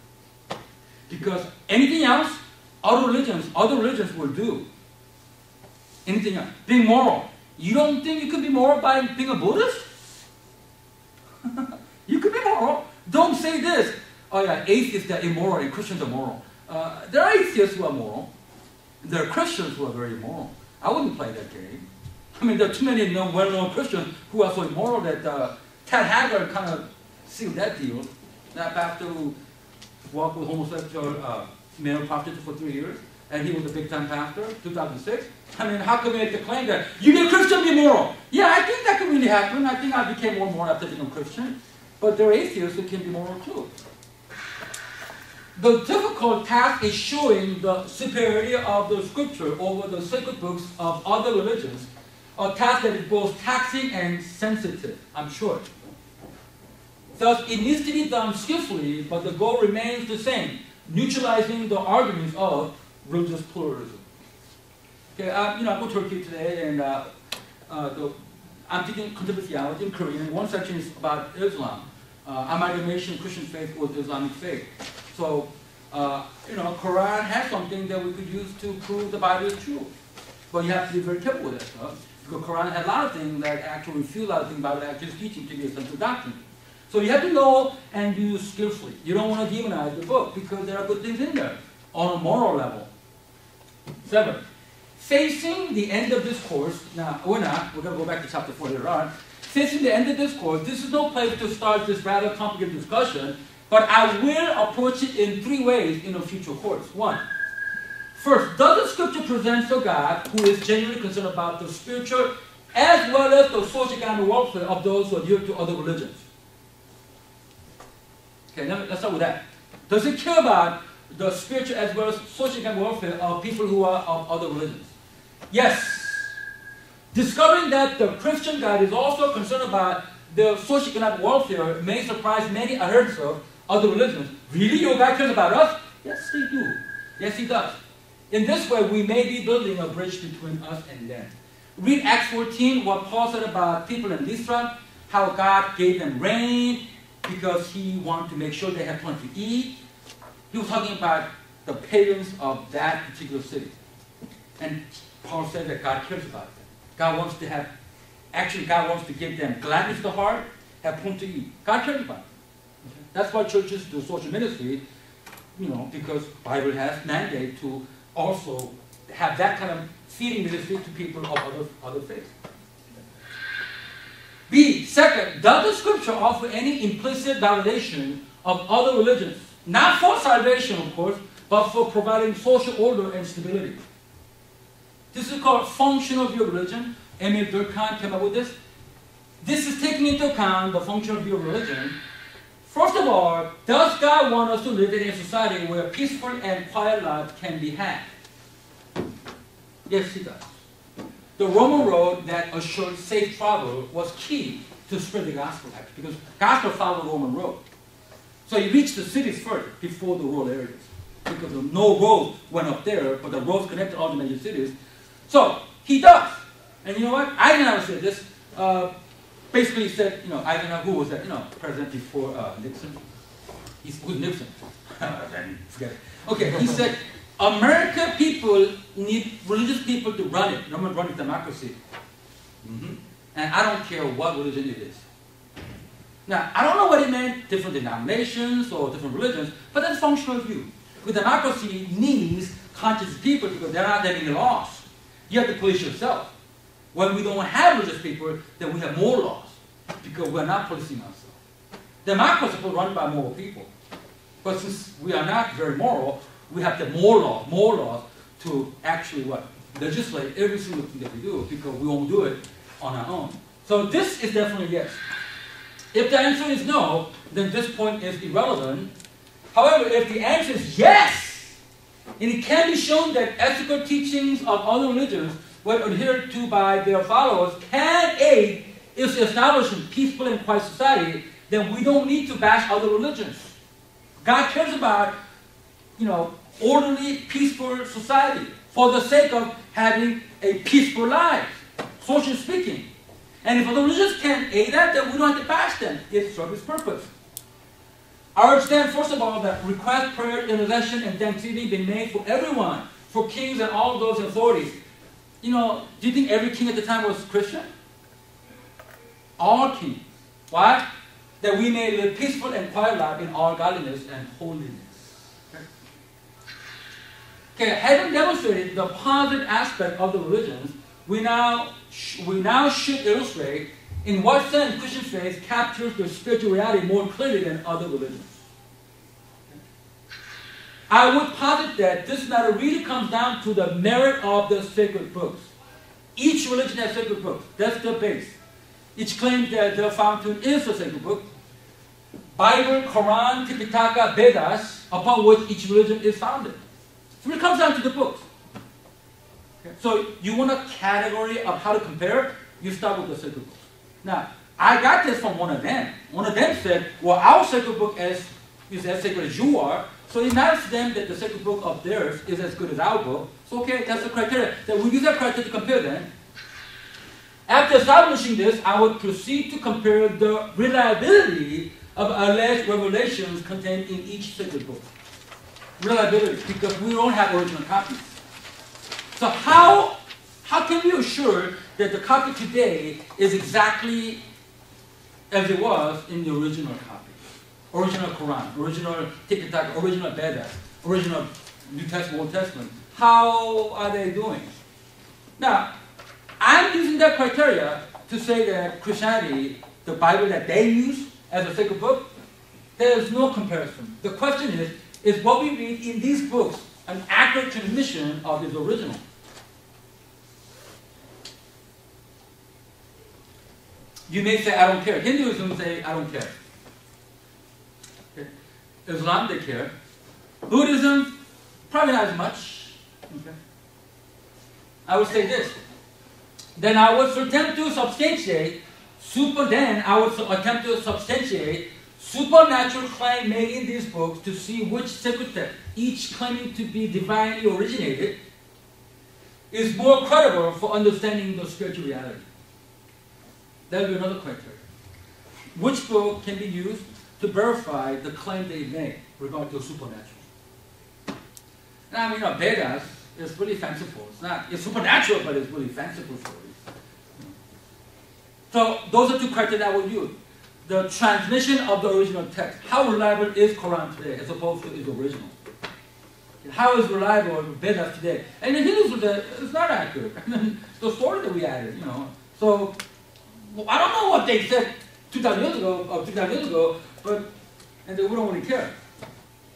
Because anything else, other religions will do. Anything else. Being moral. You don't think you could be moral by being a Buddhist? You could be moral. Don't say this. Oh yeah, atheists are immoral and Christians are moral. There are atheists who are moral. There are Christians who are very immoral. I wouldn't play that game. There are too many well-known Christians who are so immoral that Ted Haggard kind of sealed that deal. That pastor who walked with homosexual male prostitute for 3 years, and he was a big-time pastor, 2006. How can we make the claim that you be a Christian, be moral? Yeah, I think that could really happen. I think I became more moral after being a Christian. But there are atheists who can be moral too. The difficult task is showing the superiority of the scripture over the sacred books of other religions, a task that is both taxing and sensitive, I'm sure. Thus, it needs to be done skillfully, but the goal remains the same, neutralizing the arguments of religious pluralism. Okay, I go to Turkey today, and I'm teaching contemporary theology in Korean. One section is about Islam, amalgamation Christian faith with Islamic faith. So, Quran has something that we could use to prove the Bible is true. But you have to be very careful with that stuff, because Quran has a lot of things that actually refute a lot of things the Bible actually is teaching to be a central doctrine. So you have to know and use skillfully. You don't want to demonize the book, because there are good things in there on a moral level. 7. Facing the end of this course, now we're going to go back to chapter 4 later on. Facing the end of this course, this is no place to start this rather complicated discussion, but I will approach it in 3 ways in a future course. 1. First, does the scripture present a God who is genuinely concerned about the spiritual as well as the socio-economic welfare of those who adhere to other religions? Okay, let's start with that. Does it care about the spiritual as well as socio-economic welfare of people who are of other religions? Yes. Discovering that the Christian God is also concerned about the socio-economic welfare may surprise many adherents of other religions. Really, your God cares about us? Yes, they do. Yes, he does. In this way, we may be building a bridge between us and them. Read Acts 14, what Paul said about people in Lystra, how God gave them rain because he wanted to make sure they had plenty to eat. He was talking about the pagans of that particular city. And Paul said that God cares about them. God wants to have actually God wants to give them gladness of the heart, have plenty to eat. God cares about it. Okay? That's why churches do social ministry, because Bible has mandate to also have that kind of feeding ministry to people of other faiths. B, second, does the scripture offer any implicit validation of other religions? Not for salvation, of course, but for providing social order and stability. This is called functional view of religion. Emil Durkheim came up with this. This is taking into account the functional view of religion. First of all, does God want us to live in a society where peaceful and quiet life can be had? Yes, He does. The Roman road that assured safe travel was key to spread the gospel, actually, because gospel followed the Roman road. So He reached the cities first before the rural areas, because no road went up there, but the roads connected all the major cities. So He does. And you know what? Eisenhower said this. Basically, he said, Eisenhower, who was that? President before Nixon. Who's Nixon? Forget it. Okay, he said, American people need religious people to run it. Run a democracy. Mm-hmm. And I don't care what religion it is. Now, I don't know what it meant, different denominations or different religions, but that's functional view. Because democracy needs conscious people because they're not getting laws. You have to police yourself. When we don't have religious people, then we have more laws because we're not policing ourselves. Democracy is run by moral people. But since we are not very moral, we have the more laws to actually legislate every single thing that we do because we won't do it on our own. So this is definitely yes. If the answer is no, then this point is irrelevant. However, if the answer is yes, and it can be shown that ethical teachings of other religions when adhered to by their followers can aid in establishing peaceful and quiet society, then we don't need to bash other religions. God cares about, orderly, peaceful society for the sake of having a peaceful life, socially speaking. And if other religions can't aid that, then we don't have to bash them. It serves its purpose. I understand, first of all, that request, prayer, intercession, and thanksgiving be made for everyone, for kings and all those in authorities. Do you think every king at the time was Christian? All kings. Why? That we may live peaceful and quiet life in all godliness and holiness. Okay, having demonstrated the positive aspect of the religions, we now should illustrate in what sense Christian faith captures the spiritual reality more clearly than other religions. I would posit that this matter really comes down to the merit of the sacred books. Each religion has sacred books. That's the base. Each claims that their fountain is the sacred book. Bible, Quran, Tipitaka, Vedas, upon which each religion is founded. So it comes down to the books. Okay. So you want a category of how to compare, you start with the sacred books. Now, I got this from one of them. One of them said, well, our sacred book is as sacred as you are, so it matters to them that the sacred book of theirs is as good as our book. So okay, that's the criteria. That we use that criteria to compare them. After establishing this, I would proceed to compare the reliability of alleged revelations contained in each sacred book. Reliability, because we don't have original copies. So how can we assure that the copy today is exactly as it was in the original copy? Original Quran, original Tipitaka, original Vedas, original New Testament, Old Testament. How are they doing? Now, I'm using that criteria to say that Christianity, the Bible that they use as a sacred book, there is no comparison. The question is what we read in these books an accurate transmission of its original? You may say, I don't care. Hinduism say, I don't care. Okay. Islam, they care. Buddhism, probably not as much. Okay. I would say this. Then I would attempt to substantiate supernatural claim made in these books to see which sacred text, each claiming to be divinely originated, is more credible for understanding the spiritual reality. That would be another criteria. Which book can be used to verify the claim they made regarding the supernatural? And I mean, Vedas is really fanciful. It's supernatural, but it's really fanciful stories. So those are two criteria I would use. The transmission of the original text. How reliable is Quran today as opposed to its original? How is reliable Vedas today? And in Hindus today, it's not accurate. I mean, the story that we added, you know. So I don't know what they said 2,000 years ago or 3,000 years ago, but and we don't really care.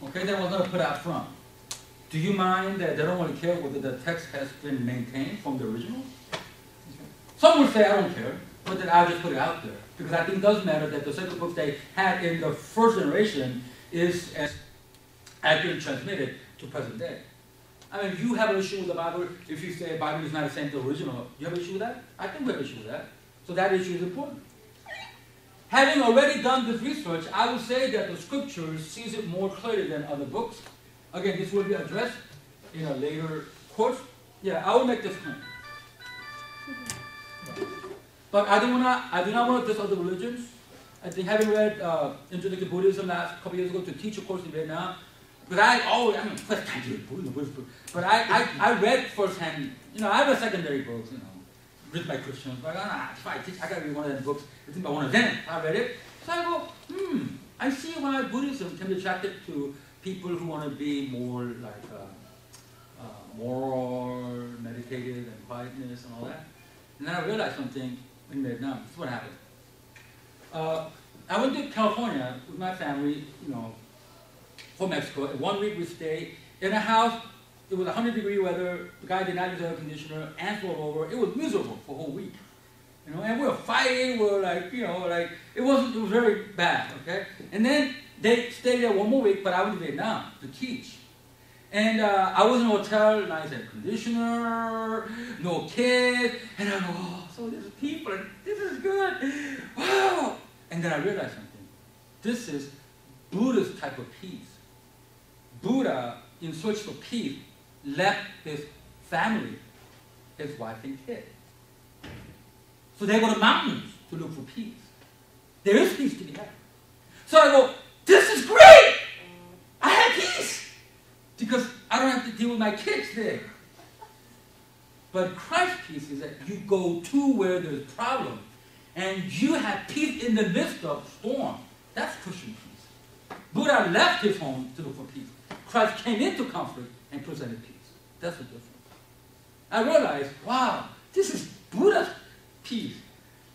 Okay, that was not put out front. Do you mind that they don't really care whether the text has been maintained from the original? Some would say I don't care, but then I'll just put it out there. Because I think it does matter that the sacred books they had in the first generation is as accurately transmitted to present day. I mean, you have an issue with the Bible if you say the Bible is not the same as the original. You have an issue with that? I think we have an issue with that. So that issue is important. Having already done this research, I would say that the scriptures sees it more clearly than other books. Again, this will be addressed in a later course. Yeah, I will make this claim. But I do not want to diss other religions. I think having read Introduction to Buddhism last couple years ago to teach a course in Vietnam, but first time to read Buddhism, but I read firsthand, you know, I read secondary books, you know, written by Christians, but if I teach, I gotta read one of them books, written by one of them. I read it, so I go, I see why Buddhism can be attracted to people who want to be more like moral, meditative, and quietness and all that. And then I realized something in Vietnam. This is what happened. I went to California with my family, you know, from Mexico. 1 week we stayed in a house. It was 100-degree weather. The guy did not use air conditioner. Ants were all over. It was miserable for a whole week. You know, and we were fighting. We were like, you know, like it was very bad. Okay, and then they stayed there 1 more week, but I went to Vietnam to teach. And I was in a hotel, nice air conditioner, no kids, and I go, oh, so there's people, and this is good, wow! And then I realized something. This is Buddha's type of peace. Buddha, in search for peace, left his family, his wife and kid. So they go to mountains to look for peace. There is peace to be had. So I go, this is great! I have peace! Because I don't have to deal with my kids there. But Christ's peace is that you go to where there's problem, and you have peace in the midst of storm. That's Christian peace. Buddha left his home to look for peace. Christ came into conflict and presented peace. That's the difference. I realized, wow, this is Buddha's peace.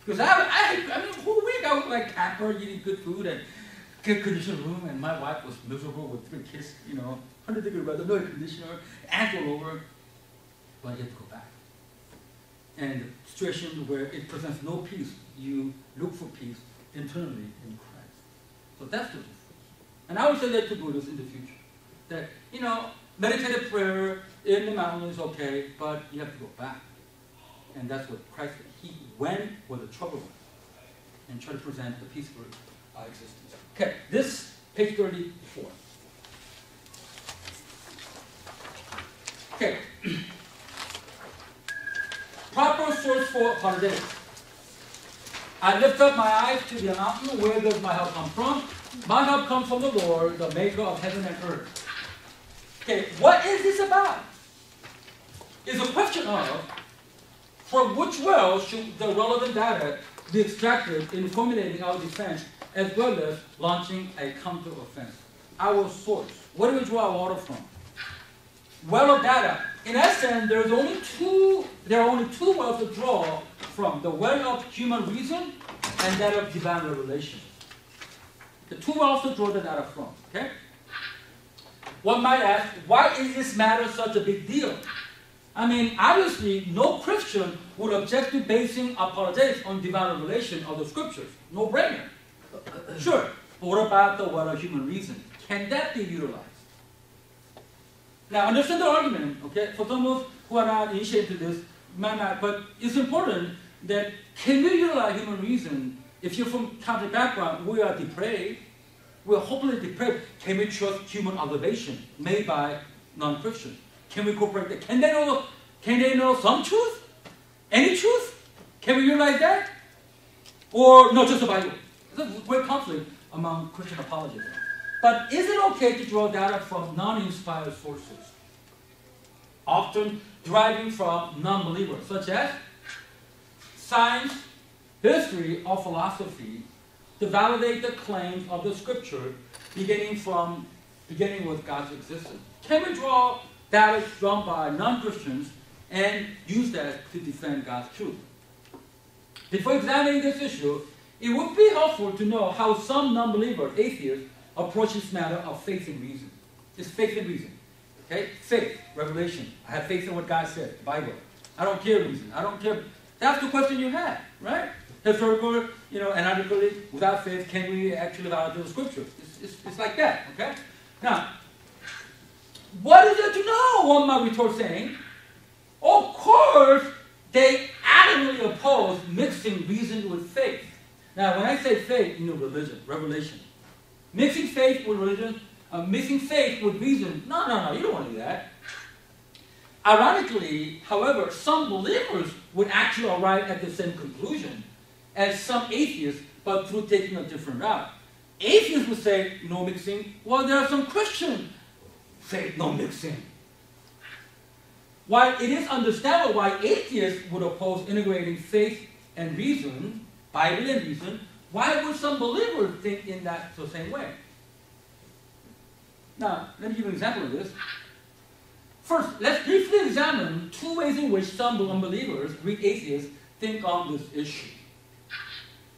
Because I mean, the whole week I was like camper, eating good food, and good conditioned room, and my wife was miserable with 3 kids, you know, 100-degree weather, no air conditioner, ants all over. But I get to go back. And the situation where it presents no peace, you look for peace internally in Christ. So that's the difference. And I would say that to Buddhists in the future. That, you know, meditative prayer in the mountain is okay, but you have to go back. And that's what Christ did. He went where the trouble was and tried to present the peaceful existence. Okay, this, page 34. Okay. Proper source for apologetics. I lift up my eyes to the mountain. Where does my help come from? My help comes from the Lord, the maker of heaven and earth. Okay, what is this about? It's a question of from which well should the relevant data be extracted in formulating our defense as well as launching a counter-offense. Our source. Where do we draw our water from? Well of data. In essence, there are only two wells to draw from. The well of human reason and that of divine revelation. The 2 wells to draw the data from. Okay? One might ask, why is this matter such a big deal? I mean, obviously, no Christian would object to basing apologetics on divine revelation of the scriptures. No brainer. Sure. But what about the well of human reason? Can that be utilized? Now, understand the argument, okay? For some of who are not initiated to this, might not, but it's important that can we utilize human reason? If you're from Catholic background, we are depraved. We are hopelessly depraved. Can we trust human observation made by non-Christians? Can we incorporate that? Can they know some truth? Any truth? Can we utilize that? Or no, just the Bible? There's a great conflict among Christian apologists. But is it okay to draw data from non-inspired sources? Often deriving from non-believers, such as science history of philosophy to validate the claims of the Scripture, beginning with God's existence? Can we draw battles drawn by non-Christians and use that to defend God's truth? Before examining this issue, it would be helpful to know how some non-believer atheists approach this matter of faith and reason. It's faith and reason. Okay? Faith, revelation. I have faith in what God said, the Bible. I don't care reason. I don't care. That's the question you have, right? Historical, analytically, without faith, can we actually validate the Scripture? It's like that, okay? Now, what is there to know? One might retort saying, of course, they adamantly oppose mixing reason with faith. Now, when I say faith, religion, revelation. Mixing faith with religion, mixing faith with reason. No, you don't want to do that. Ironically, however, some believers would actually arrive at the same conclusion as some atheists, but through taking a different route. Atheists would say, no mixing. Well, there are some Christians say no mixing. While it is understandable why atheists would oppose integrating faith and reason, Bible and reason, why would some believers think in that the same way? Now, let me give you an example of this. First, let's briefly examine two ways in which some unbelievers, Greek atheists, think on this issue.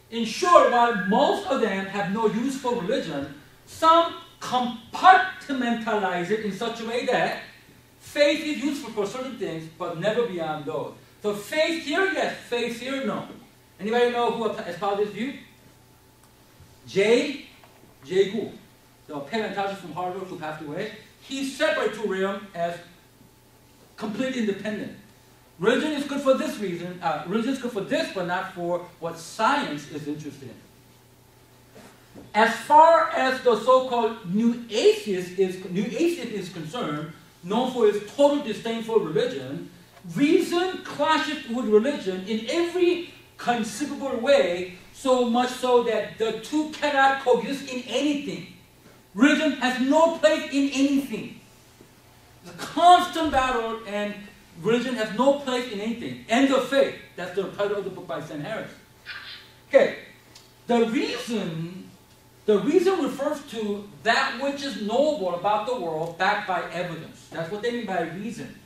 In short, while most of them have no use for religion, some compartmentalize it in such a way that faith is useful for certain things, but never beyond those. So faith here, yes. Faith here, no. Anybody know who espoused this view? J. Gu, the paleontologist from Harvard who passed away. He separated two realms as completely independent. Religion is good for this reason. Religion is good for this, but not for what science is interested in. As far as the so-called new atheist is concerned, known for its total disdain for religion, reason clashes with religion in every conceivable way, so much so that the two cannot coexist in anything. Religion has no place in anything. It's a constant battle, and religion has no place in anything. End of faith. That's the title of the book by St. Harris. Okay, the reason refers to that which is knowable about the world backed by evidence. That's what they mean by reason.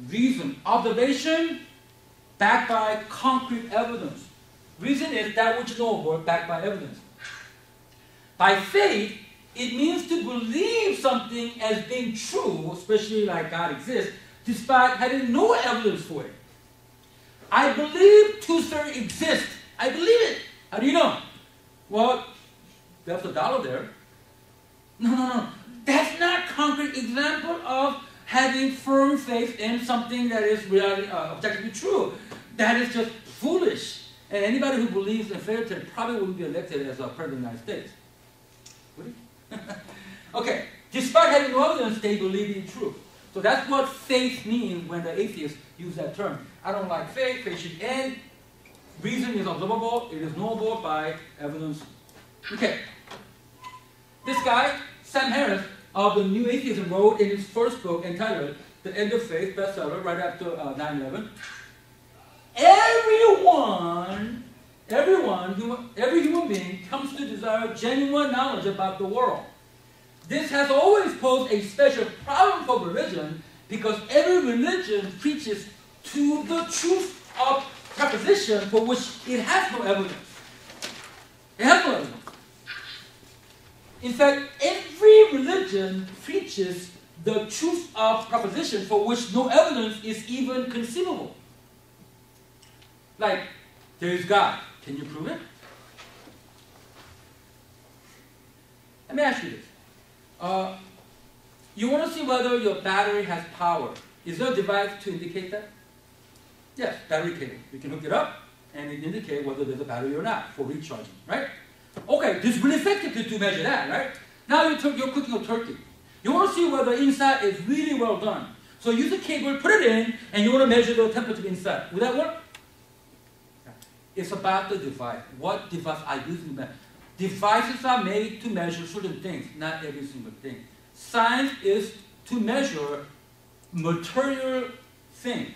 Reason, observation, backed by concrete evidence. Reason is that which is knowable backed by evidence. By faith, it means to believe something as being true, especially like God exists, despite having no evidence for it. I believe tooth fairy exists. I believe it. How do you know? Well, there's a dollar there. No. That's not a concrete example of having firm faith in something that is really objectively true. That is just foolish. And anybody who believes in fairy tale probably wouldn't be elected as a president of the United States. Would he? Okay. Despite having no evidence, they believe it true. So that's what faith means when the atheists use that term. I don't like faith. Faith should end. Reason is observable. It is knowable by evidence. Okay. This guy, Sam Harris, of the New Atheism, wrote in his first book entitled The End of Faith, bestseller, right after 9/11. Every human being comes to desire genuine knowledge about the world. This has always posed a special problem for religion because every religion preaches to the truth of proposition for which it has no evidence. It has no evidence. In fact, every religion preaches the truth of proposition for which no evidence is even conceivable. Like, there is God. Can you prove it? Let me ask you this. You want to see whether your battery has power. Is there a device to indicate that? Yes, battery cable. You can hook it up and it indicates whether there's a battery or not for recharging, right? Okay, this is really effective to measure that, right? Now you're cooking a turkey. You want to see whether the inside is really well done. So use a cable, put it in, and you want to measure the temperature inside. Will that work? It's about the device. What device are you using? Devices are made to measure certain things, not every single thing. Science is to measure material things.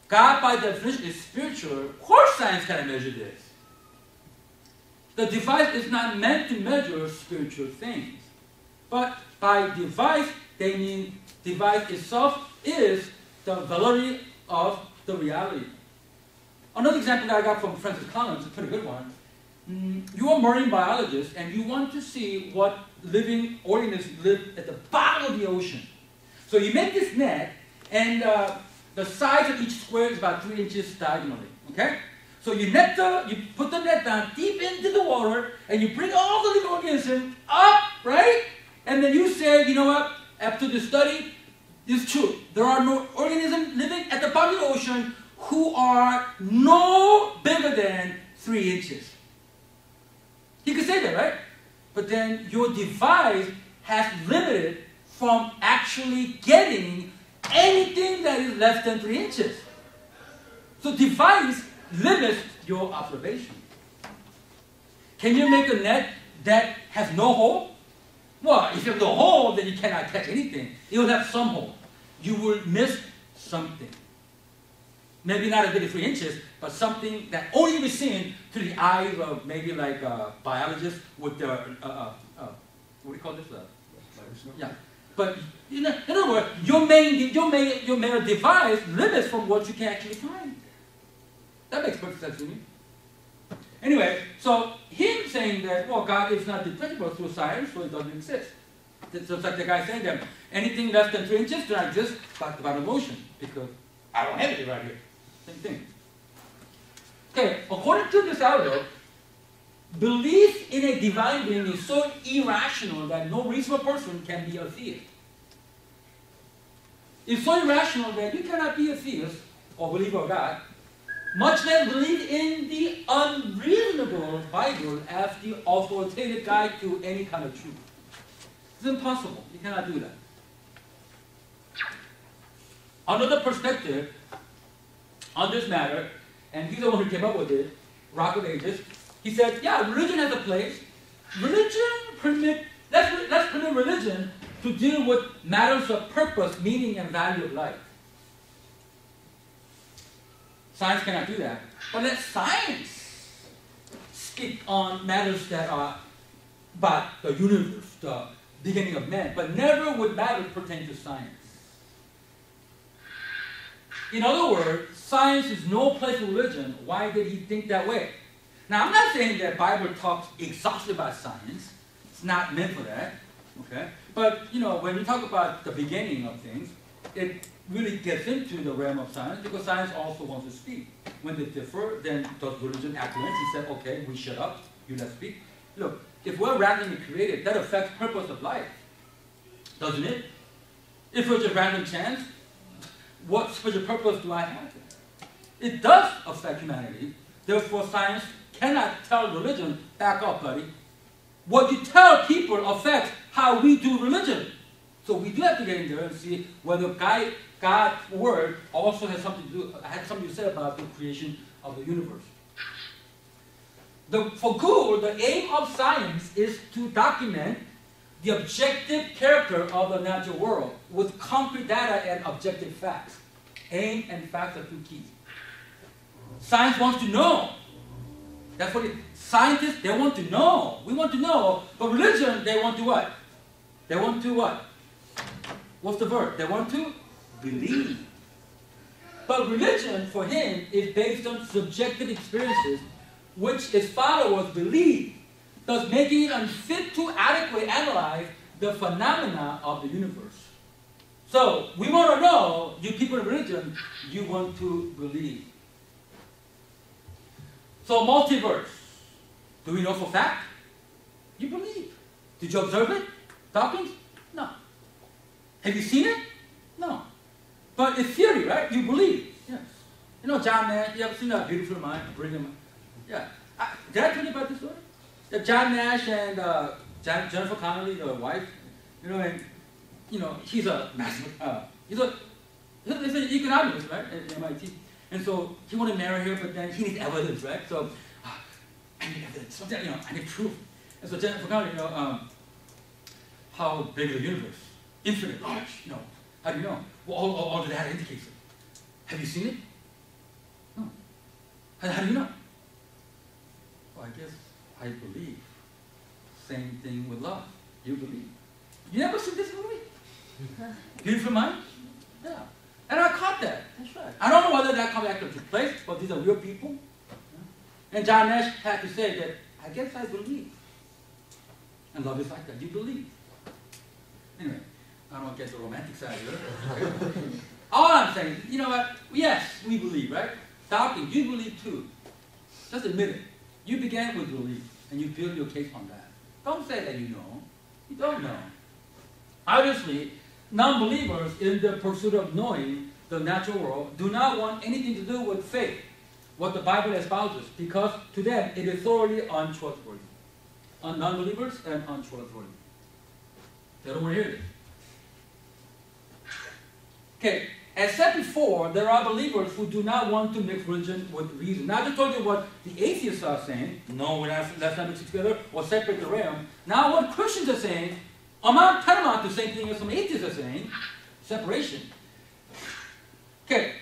God, by definition, is spiritual. Of course science can measure this. the device is not meant to measure spiritual things. But by device, they mean device itself is the validity of the reality. Another example that I got from Francis Collins, a pretty good one. You're a marine biologist and you want to see what living organisms live at the bottom of the ocean. So you make this net, and the size of each square is about 3 inches diagonally. Okay? So you put the net down deep into the water, and you bring all the living organisms up, right? And then you say, you know what? After the study, it's true. There are no organisms living at the bottom of the ocean who are no bigger than 3 inches. You could say that, right? But then your device has limited from actually getting anything that is less than 3 inches. So device limits your observation. Can you make a net that has no hole? Well, if you have no hole, then you cannot catch anything. It will have some hole. You will miss something. Maybe not as big as 3 inches, but something that only be seen to the eyes of maybe like biologists with their, what do you call this? Yeah. But in other words, your main device limits from what you can actually find. That makes perfect sense to me. Anyway, so him saying that, well, God is not detectable through science, so it doesn't exist. It's just like the guy saying that anything less than 3 inches does not exist by motion, because I don't have it right here. Same thing. Okay, according to this outlook, belief in a divine being is so irrational that no reasonable person can be a theist. It's so irrational that you cannot be a theist or believer of God, much less believe in the unreasonable Bible as the authoritative guide to any kind of truth. It's impossible. You cannot do that. Another perspective on this matter, and he's the one who came up with it, Rock of Ages, he said, yeah, religion has a place. Let's permit religion to deal with matters of purpose, meaning, and value of life. Science cannot do that. But let science speak on matters that are about the universe, the beginning of man, but never would matters pertain to science. In other words, science is no place for religion. Why did he think that way? Now, I'm not saying that the Bible talks exhaustively about science. It's not meant for that. Okay? But, you know, when you talk about the beginning of things, it really gets into the realm of science, because science also wants to speak. When they differ, then does religion acquiesce and say, okay, we shut up, you let speak? Look, if we're randomly created, that affects the purpose of life, doesn't it? If it's a random chance, what special purpose do I have? It does affect humanity. Therefore, science cannot tell religion, back up, buddy. What you tell people affects how we do religion. So we do have to get in there and see whether God's word also has something to say about the creation of the universe. For Gould, the aim of science is to document the objective character of the natural world with concrete data and objective facts. Aim and facts are two keys. Science wants to know. That's what scientists, they want to know. We want to know. But religion, they want to what? They want to what? What's the verb? They want to believe. But religion, for him, is based on subjective experiences, which its followers believe, thus making it unfit to adequately analyze the phenomena of the universe. So, we want to know, you people in religion, you want to believe. So, multiverse. Do we know for fact? You believe. Did you observe it? Dawkins? No. Have you seen it? No. But it's theory, right? You believe. Yes. You know John Nash, you ever seen that Beautiful Mind? Brilliant Mind? Yeah. Did I tell you about this story? That John Nash and Jennifer Connelly, the wife, he's a massive, he's an economist, right, at MIT. And so he wanted to marry her, but then he needs evidence, right? So, I need evidence, I need proof. And so Jennifer Connelly, how big is the universe? Infinite, large, how do you know? Well, all the data indicates it. Have you seen it? No. How do you know? Well, I guess I believe. Same thing with love. You believe. You never seen this movie? Beautiful Mind? Yeah. And I caught that. That's right. I don't know whether that actually took place, but these are real people. And John Nash had to say that, I guess I believe. And love is like that. You believe. Anyway, I don't get the romantic side of it. All I'm saying, you know what? Yes, we believe, right? Doubting, you believe too. Just admit it. You began with belief, and you build your case on that. Don't say that you know. You don't know. Obviously, non-believers in the pursuit of knowing the natural world do not want anything to do with faith, what the Bible espouses, because to them it is thoroughly untrustworthy. Non-believers and untrustworthy. They don't want to hear this. Okay, as said before, there are believers who do not want to mix religion with reason. Now I just told you what the atheists are saying. No, let's not mix it together or separate the realm. Now what Christians are saying, tantamount to the same thing as some atheists are saying, separation. Okay,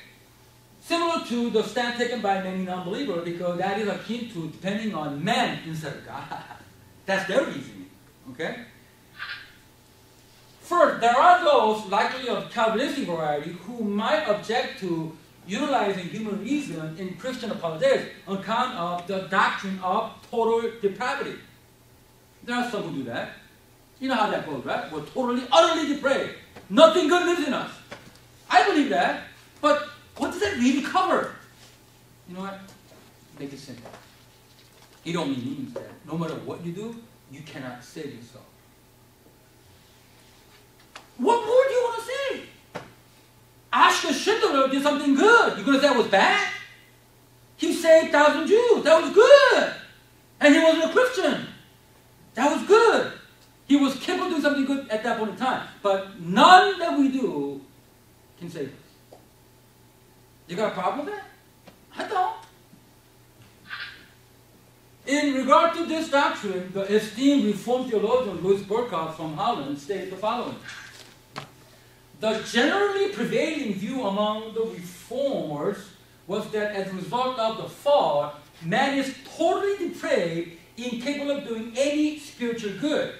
similar to the stand taken by many non-believers, because that is akin to depending on man instead of God. That's their reasoning. Okay? First, there are those, likely of Calvinistic variety, who might object to utilizing human reason in Christian apologetics on account of the doctrine of total depravity. There are some who do that. You know how that goes, right? We're totally, utterly depraved. Nothing good lives in us. I believe that, but what does that really cover? You know what? Make it simple. It only means that no matter what you do, you cannot save yourself. What more do you want to say? Ashka Schindler did something good. You're going to say that was bad? He saved 1,000 Jews. That was good. And he wasn't a Christian. That was good. He was capable of doing something good at that point in time. But none that we do can save us. You got a problem with that? I don't. In regard to this doctrine, the esteemed Reformed theologian Louis Burkhardt from Holland stated the following. The generally prevailing view among the reformers was that as a result of the fall, man is totally depraved, incapable of doing any spiritual good.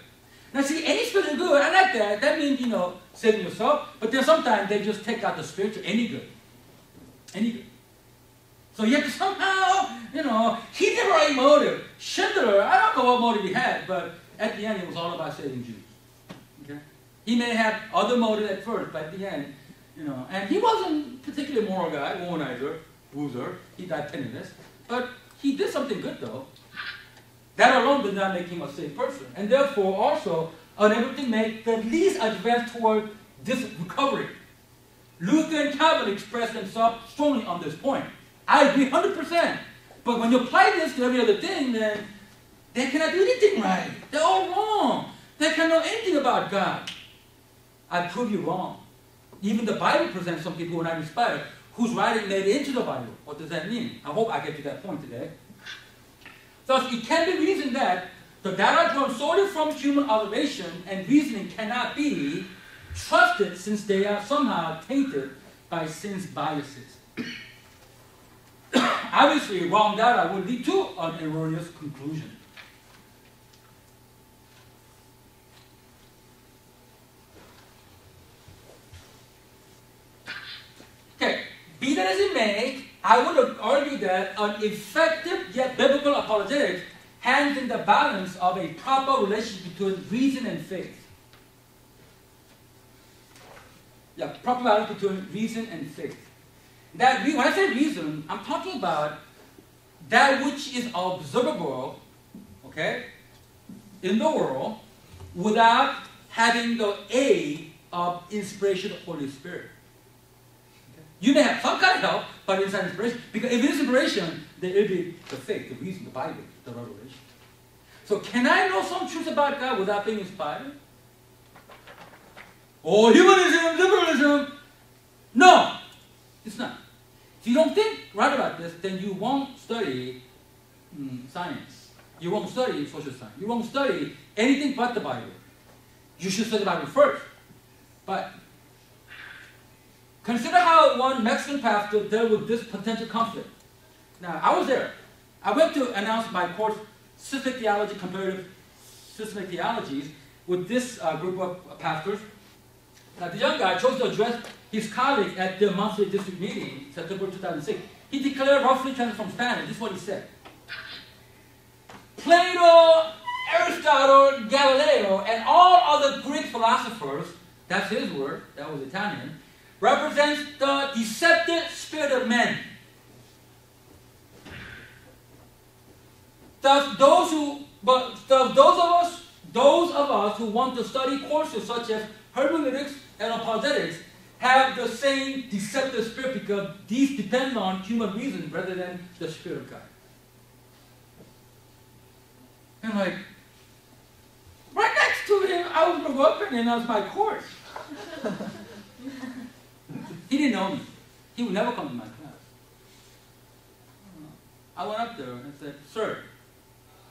Now see, any spiritual good, I like that. That means, you know, saving yourself. But then sometimes they just take out the spiritual, any good. Any good. So you have to somehow, you know, he did the right motive. Schindler, I don't know what motive he had, but at the end it was all about saving Jews. Okay? He may have other motives at first, but at the end, you know, and he wasn't particularly a moral guy, womanizer, boozer. He died penniless. But he did something good, though. That alone did not make him a safe person. And therefore, also, unable to make the least advance toward this recovery. Luther and Calvin expressed themselves strongly on this point. I agree 100%. But when you apply this to every other thing, then they cannot do anything right. They're all wrong. They cannot know anything about God. I prove you wrong. Even the Bible presents some people who are not inspired, whose writing made it into the Bible. What does that mean? I hope I get to that point today. Thus, it can be reasoned that the data drawn solely from human observation and reasoning cannot be trusted since they are somehow tainted by sin's biases. Obviously, wrong data would lead to an erroneous conclusion. Okay, be that as it may, I would argue that an effective yet biblical apologetics hangs in the balance of a proper relationship between reason and faith. Yeah, proper balance between reason and faith. That when I say reason, I'm talking about that which is observable, okay, in the world without having the aid of inspiration of the Holy Spirit. You may have some kind of help, but it's not inspiration. Because if it is inspiration, then it will be the faith, the reason, the Bible, the revelation. So can I know some truth about God without being inspired? Oh, humanism, liberalism. No, it's not. If you don't think right about this, then you won't study science. You won't study social science. You won't study anything but the Bible. You should study the Bible first. But consider how one Mexican pastor dealt with this potential conflict. Now, I was there. I went to announce my course systematic theology, comparative systematic theologies, with this group of pastors. The young guy chose to address his colleagues at their monthly district meeting, September 2006. He declared, roughly translated from Spanish, this is what he said. Plato, Aristotle, Galileo, and all other Greek philosophers, that's his word, that was Italian, represents the deceptive spirit of men. Thus, those of us who want to study courses such as hermeneutics and apologetics have the same deceptive spirit because these depend on human reason rather than the Spirit of God. And like, right next to him, I was going to go up and that was my course. He didn't know me. He would never come to my class. I went up there and said, "Sir,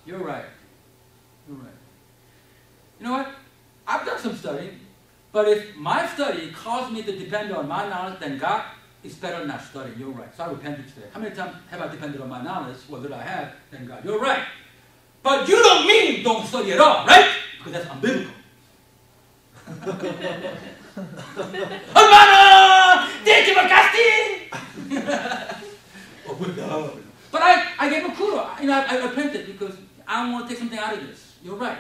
you're right. You're right. You know what? I've done some studying, but if my study caused me to depend on my knowledge, then God is better not studying. You're right." So I repented today. How many times have I depended on my knowledge? Well, that I have, then God. You're right. But you don't mean don't study at all, right? Because that's unbiblical. Hermano, te equivocaste! But I gave him kudos. I repented because I want to take something out of this. You're right.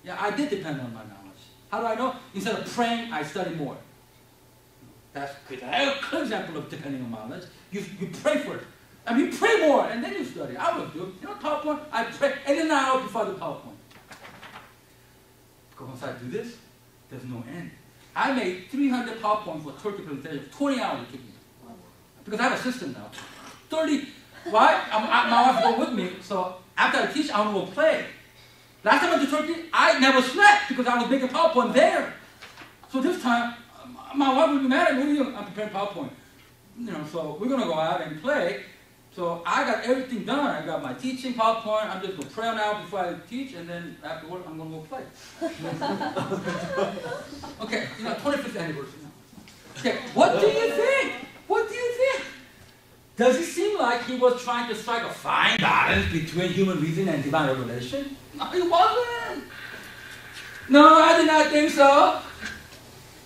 Yeah, I did depend on my knowledge. How do I know? Instead of praying, I study more. That's good. A clear example of depending on knowledge. You pray for it. I mean, you pray more, and then you study. I would do it. You know, PowerPoint, I pray, and then I before the PowerPoint. Because once I do this, there's no end. I made 300 PowerPoints for Turkey presentation. 20 hours it took me. Because I have a system now. 30. Why? My wife go with me, so after I teach, I want to go play. Last time I went to Turkey, I never slept because I was making PowerPoint there. So this time, my wife would be mad at me. I'm preparing PowerPoint. You know, so we're going to go out and play. So I got everything done. I got my teaching PowerPoint. I'm just going to pray now before I teach, and then afterward, I'm going to go play. Okay, 25th anniversary now. Okay, what do you think? What do you think? Does it seem like he was trying to strike a fine balance between human reason and divine revelation? No, he wasn't. No, I did not think so.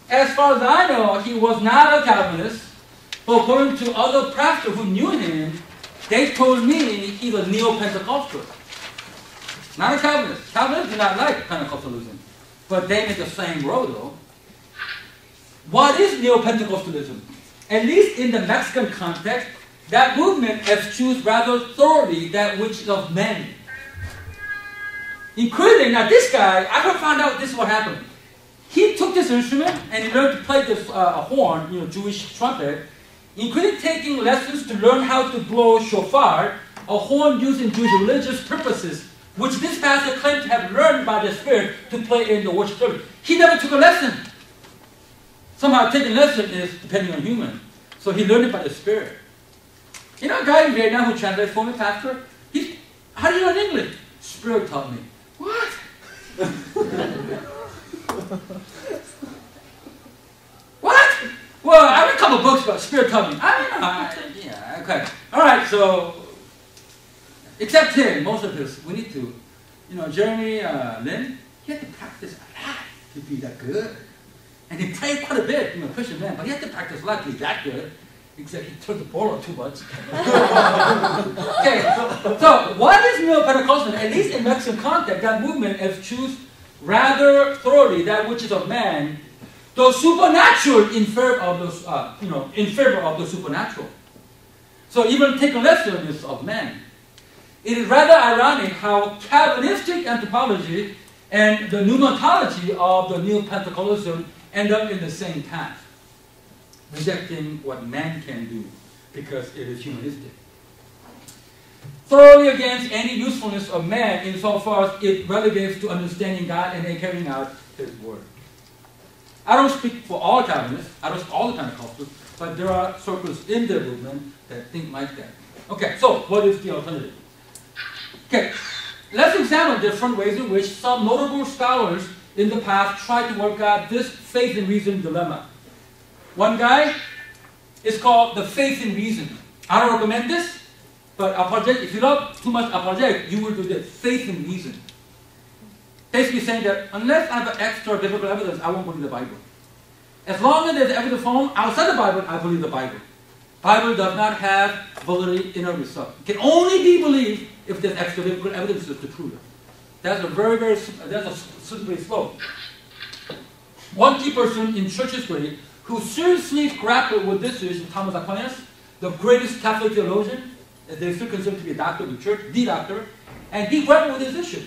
As far as I know, he was not a Calvinist. But according to other pastors who knew him, they told me he's a neo-Pentecostal. Not a Calvinist. Calvinists do not like Pentecostalism. But they make the same road, though. What is neo-Pentecostalism? At least in the Mexican context, that movement eschews rather thoroughly that which is of men. Including, now this guy, I found out this is what happened. He took this instrument and he learned to play this horn, Jewish trumpet, including taking lessons to learn how to blow shofar, a horn used in Jewish religious purposes, which this pastor claimed to have learned by the Spirit to play in the worship service. He never took a lesson. Somehow taking a lesson is depending on human. So he learned it by the Spirit. You know a guy in Vietnam who translates for me, pastor? How do you learn English? Spirit taught me. What? What? Well, I read a couple books about Spirit taught me. Yeah, okay. All right, so, except him, most of us, we need to, Jeremy Lin, he had to practice a lot to be that good. And he prayed quite a bit, Christian man, but he had to practice a lot to be that good. Except he turned the ball too much. Okay, so what is neo-Pentecostalism? At least in Mexican context, that movement eschews rather thoroughly that which is of man, the supernatural in favor of the supernatural. So even taking lesson is of man. It is rather ironic how Calvinistic anthropology and the pneumatology of the neo-Pentecostalism end up in the same path, rejecting what man can do because it is humanistic. Thoroughly against any usefulness of man insofar as it relegates to understanding God and then carrying out His Word. I don't speak for all Calvinists, I don't speak for all the Pentecostals, but there are circles in the movement that think like that. Okay, so what is the alternative? Okay, let's examine different ways in which some notable scholars in the past tried to work out this faith and reason dilemma. One guy is called the faith and reason. I don't recommend this. But apologetic, if you love too much apologetic, you will do this. Faith in reason. Basically saying that unless I have extra biblical evidence, I won't believe the Bible. As long as there's evidence from outside the Bible, I believe the Bible. Bible does not have validity in and of itself. It can only be believed if there's extra biblical evidence to prove it. That's a that's a slippery slope. One key person in church history who seriously grappled with this issue, Thomas Aquinas, the greatest Catholic theologian, they still consider to be a doctor of the church, the doctor, and he grappled with this issue.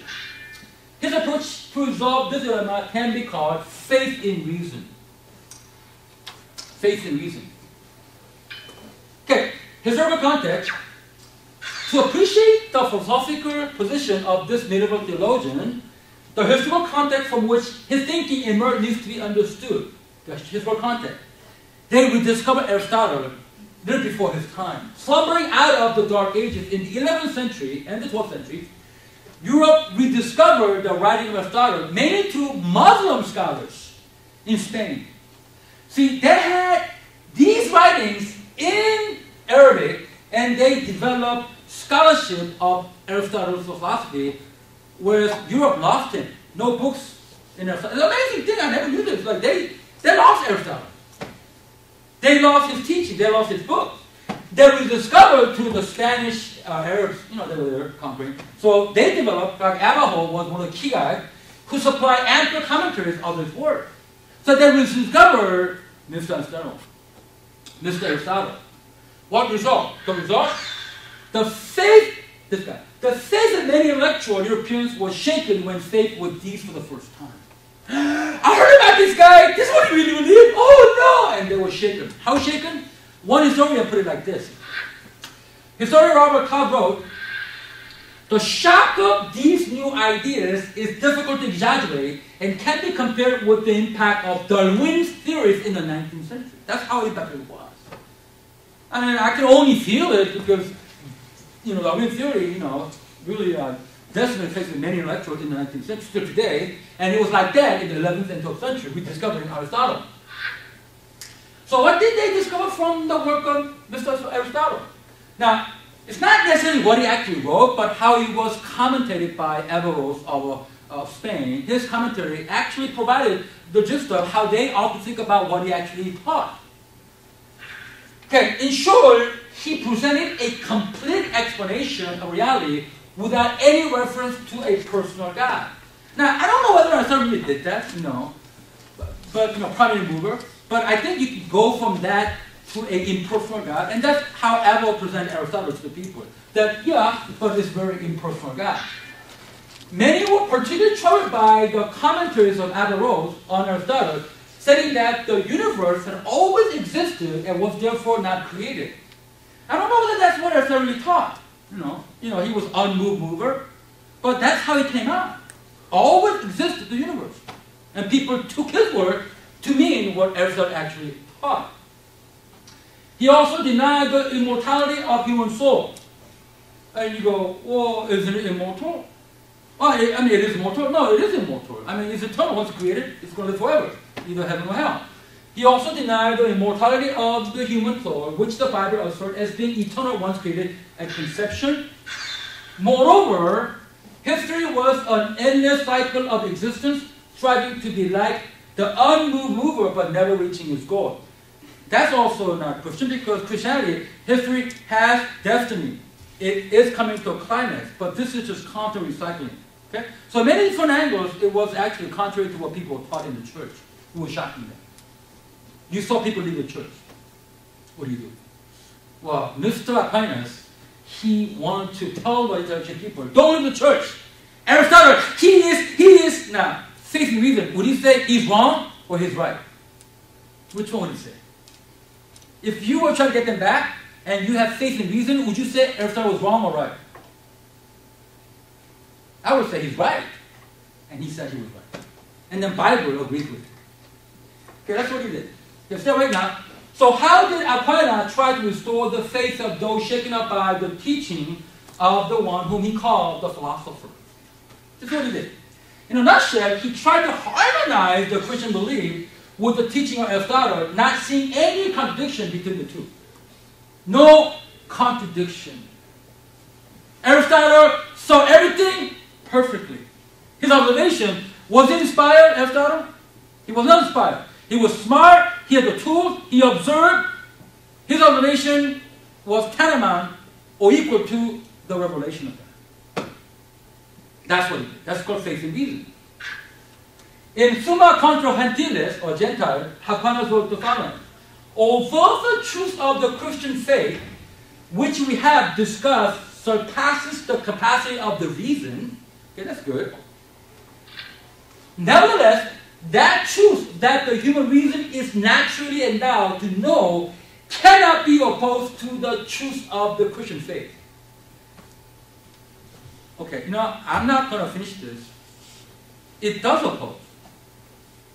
His approach to resolve this dilemma can be called faith in reason. Faith in reason. Okay, historical context. To appreciate the philosophical position of this medieval theologian, the historical context from which his thinking emerged needs to be understood. The historical context. They rediscovered Aristotle little before his time. Slumbering out of the Dark Ages in the 11th century and the 12th century, Europe rediscovered the writing of Aristotle mainly through Muslim scholars in Spain. See, they had these writings in Arabic, and they developed scholarship of Aristotle's philosophy, whereas Europe lost him. No books in Aristotle. It's an amazing thing, I never knew this. Like they lost Aristotle. They lost his teaching, they lost his books. They rediscovered through the Spanish Arabs, they were there conquering. So they developed, like Abajo was one of the key guys who supplied ample commentaries of his work. So they rediscovered Mr. Aristotle. What result? The result? The faith of many intellectual Europeans was shaken when faith was seized for the first time. I heard about this guy. This is what he really believed. Oh no! And they were shaken. How shaken? One historian put it like this. Historian Robert Cobb wrote, "The shock of these new ideas is difficult to exaggerate and can be compared with the impact of Darwin's theories in the 19th century." That's how impactful it was. I mean, I can only feel it because, Darwin's theory, really decimated faces many intellectuals in the 19th century still today, and it was like that in the 11th and 12th century. We discovered in Aristotle. So what did they discover from the work of Mr. Aristotle? Now, it's not necessarily what he actually wrote, but how he was commentated by Averroes of Spain. His commentary actually provided the gist of how they ought to think about what he actually taught. Okay, in short, he presented a complete explanation of reality without any reference to a personal God. Now, I don't know whether Aristotle really did that, but primary mover. But I think you can go from that to an impersonal God, and that's how Averroes presented Aristotle to the people. That, but it's very impersonal God. Many were particularly troubled by the commentaries of Averroes on Aristotle, saying that the universe had always existed and was therefore not created. I don't know whether that's what Aristotle really taught. He was unmoved mover, but that's how he came out. Always existed the universe. And people took his word to mean what Aristotle actually taught. He also denied the immortality of human soul. And you go, well, isn't it immortal? Well, it is immortal. No, it is immortal. It's eternal. Once created, it's going to live forever, either heaven or hell. He also denied the immortality of the human soul, which the Bible asserts as being eternal once created at conception. Moreover, history was an endless cycle of existence, striving to be like the unmoved mover, but never reaching its goal. That's also not Christian, because Christianity, history has destiny. It is coming to a climax, but this is just counter-recycling. Okay? So many different angles, it was actually contrary to what people taught in the church. It was shocking them. You saw people leave the church. What do? Well, Mr. Aquinas, he wanted to tell the intellectual people, don't leave the church. Aristotle, he is, now, faith and reason, would he say he's wrong or he's right? Which one would he say? If you were trying to get them back, and you have faith and reason, would you say Aristotle was wrong or right? I would say he's right. And he said he was right. And then Bible agrees with it. Okay, that's what he did. Okay, stay right now. So how did Aquinas try to restore the faith of those shaken up by the teaching of the one whom he called the philosopher? That's what he did. In a nutshell, he tried to harmonize the Christian belief with the teaching of Aristotle, not seeing any contradiction between the two. No contradiction. Aristotle saw everything perfectly. His observation, was it inspired, Aristotle? He was not inspired. He was smart, he had the tools, he observed. His observation was tantamount or equal to the revelation of God. That's what he did. That's called faith in reason. In Summa Contra Gentiles, or Gentile, Aquinas wrote the following. Although the truth of the Christian faith, which we have discussed, surpasses the capacity of the reason, okay, that's good. Nevertheless, that truth that the human reason is naturally endowed to know cannot be opposed to the truth of the Christian faith. Okay, I'm not going to finish this. It does oppose,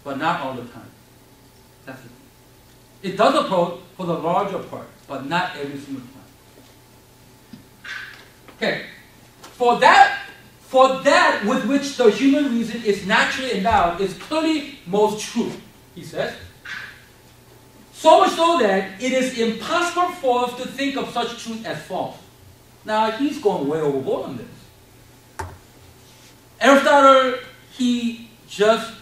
but not all the time. That's it. It does oppose for the larger part, but not every single time. Okay, for that with which the human reason is naturally endowed is clearly most true, he says. So much so that it is impossible for us to think of such truth as false. Now, he's going way overboard on this. Aristotle, he just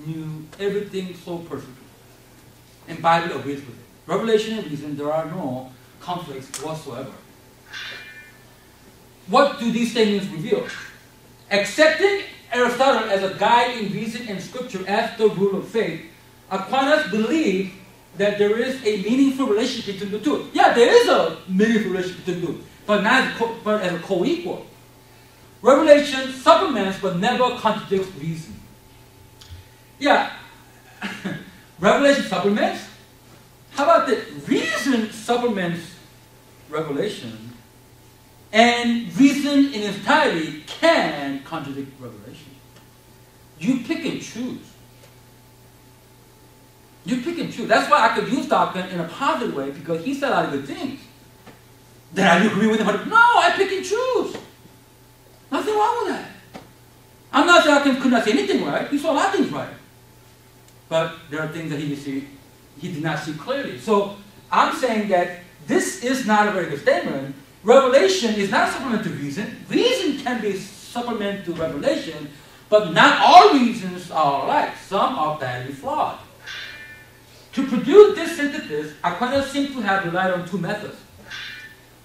knew everything so perfectly. And Bible agrees with it. Revelation and reason, there are no conflicts whatsoever. What do these statements reveal? Accepting Aristotle as a guide in reason and scripture as the rule of faith, Aquinas believed that there is a meaningful relationship between the two. Yeah, there is a meaningful relationship between the two, but not as a co-equal. Revelation supplements but never contradicts reason. Yeah, Revelation supplements? How about that? Reason supplements Revelation, and reason in entirety can contradict Revelation. You pick and choose. You pick and choose. That's why I could use doctrine in a positive way, because he said a lot of good things. Then I agree with him. No, I pick and choose. Nothing wrong with that. I'm not saying I could not say anything right. He saw a lot of things right. But there are things that he did not see clearly. So I'm saying that this is not a very good statement. Revelation is not a supplement to reason. Reason can be a supplement to revelation, but not all reasons are alike. Some are badly flawed. To produce this synthesis, Aquinas seems to have relied on two methods.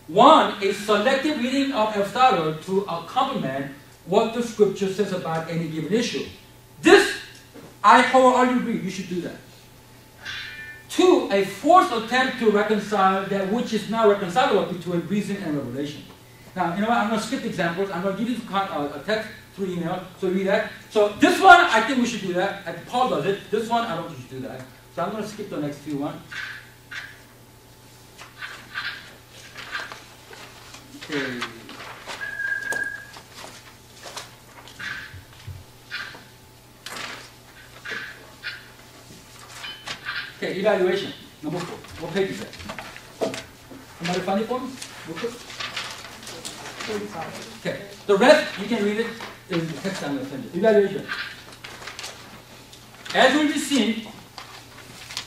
One, a selective reading of Aristotle to complement what the scripture says about any given issue. This, I wholeheartedly agree, you should do that. Two, a forced attempt to reconcile that which is not reconcilable between reason and revelation. Now, you know what? I'm going to skip examples. I'm going to give you a text through email, so read that. So this one, I think we should do that. Paul does it. This one, I don't think we should do that. So I'm going to skip the next few ones. Okay. Okay, evaluation. Number 4. What page is that? Somebody find it for me? Okay. The rest, you can read it in the text I'm going to send you. Evaluation. As will be seen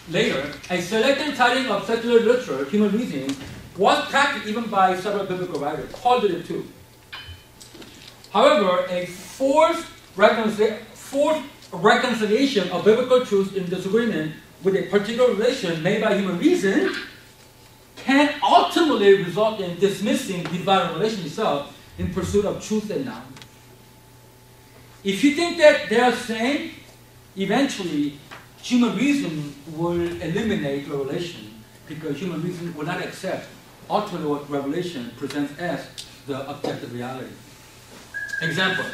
later, a selected tiling of secular literature, human reasoning, was practiced even by several biblical writers. Paul did it too. However, a forced reconciliation of biblical truths in disagreement with a particular relation made by human reason can ultimately result in dismissing the divine revelation itself in pursuit of truth and knowledge. If you think that they are the same, eventually human reason will eliminate revelation, because human reason will not accept ultimately what revelation presents as the objective reality. Example.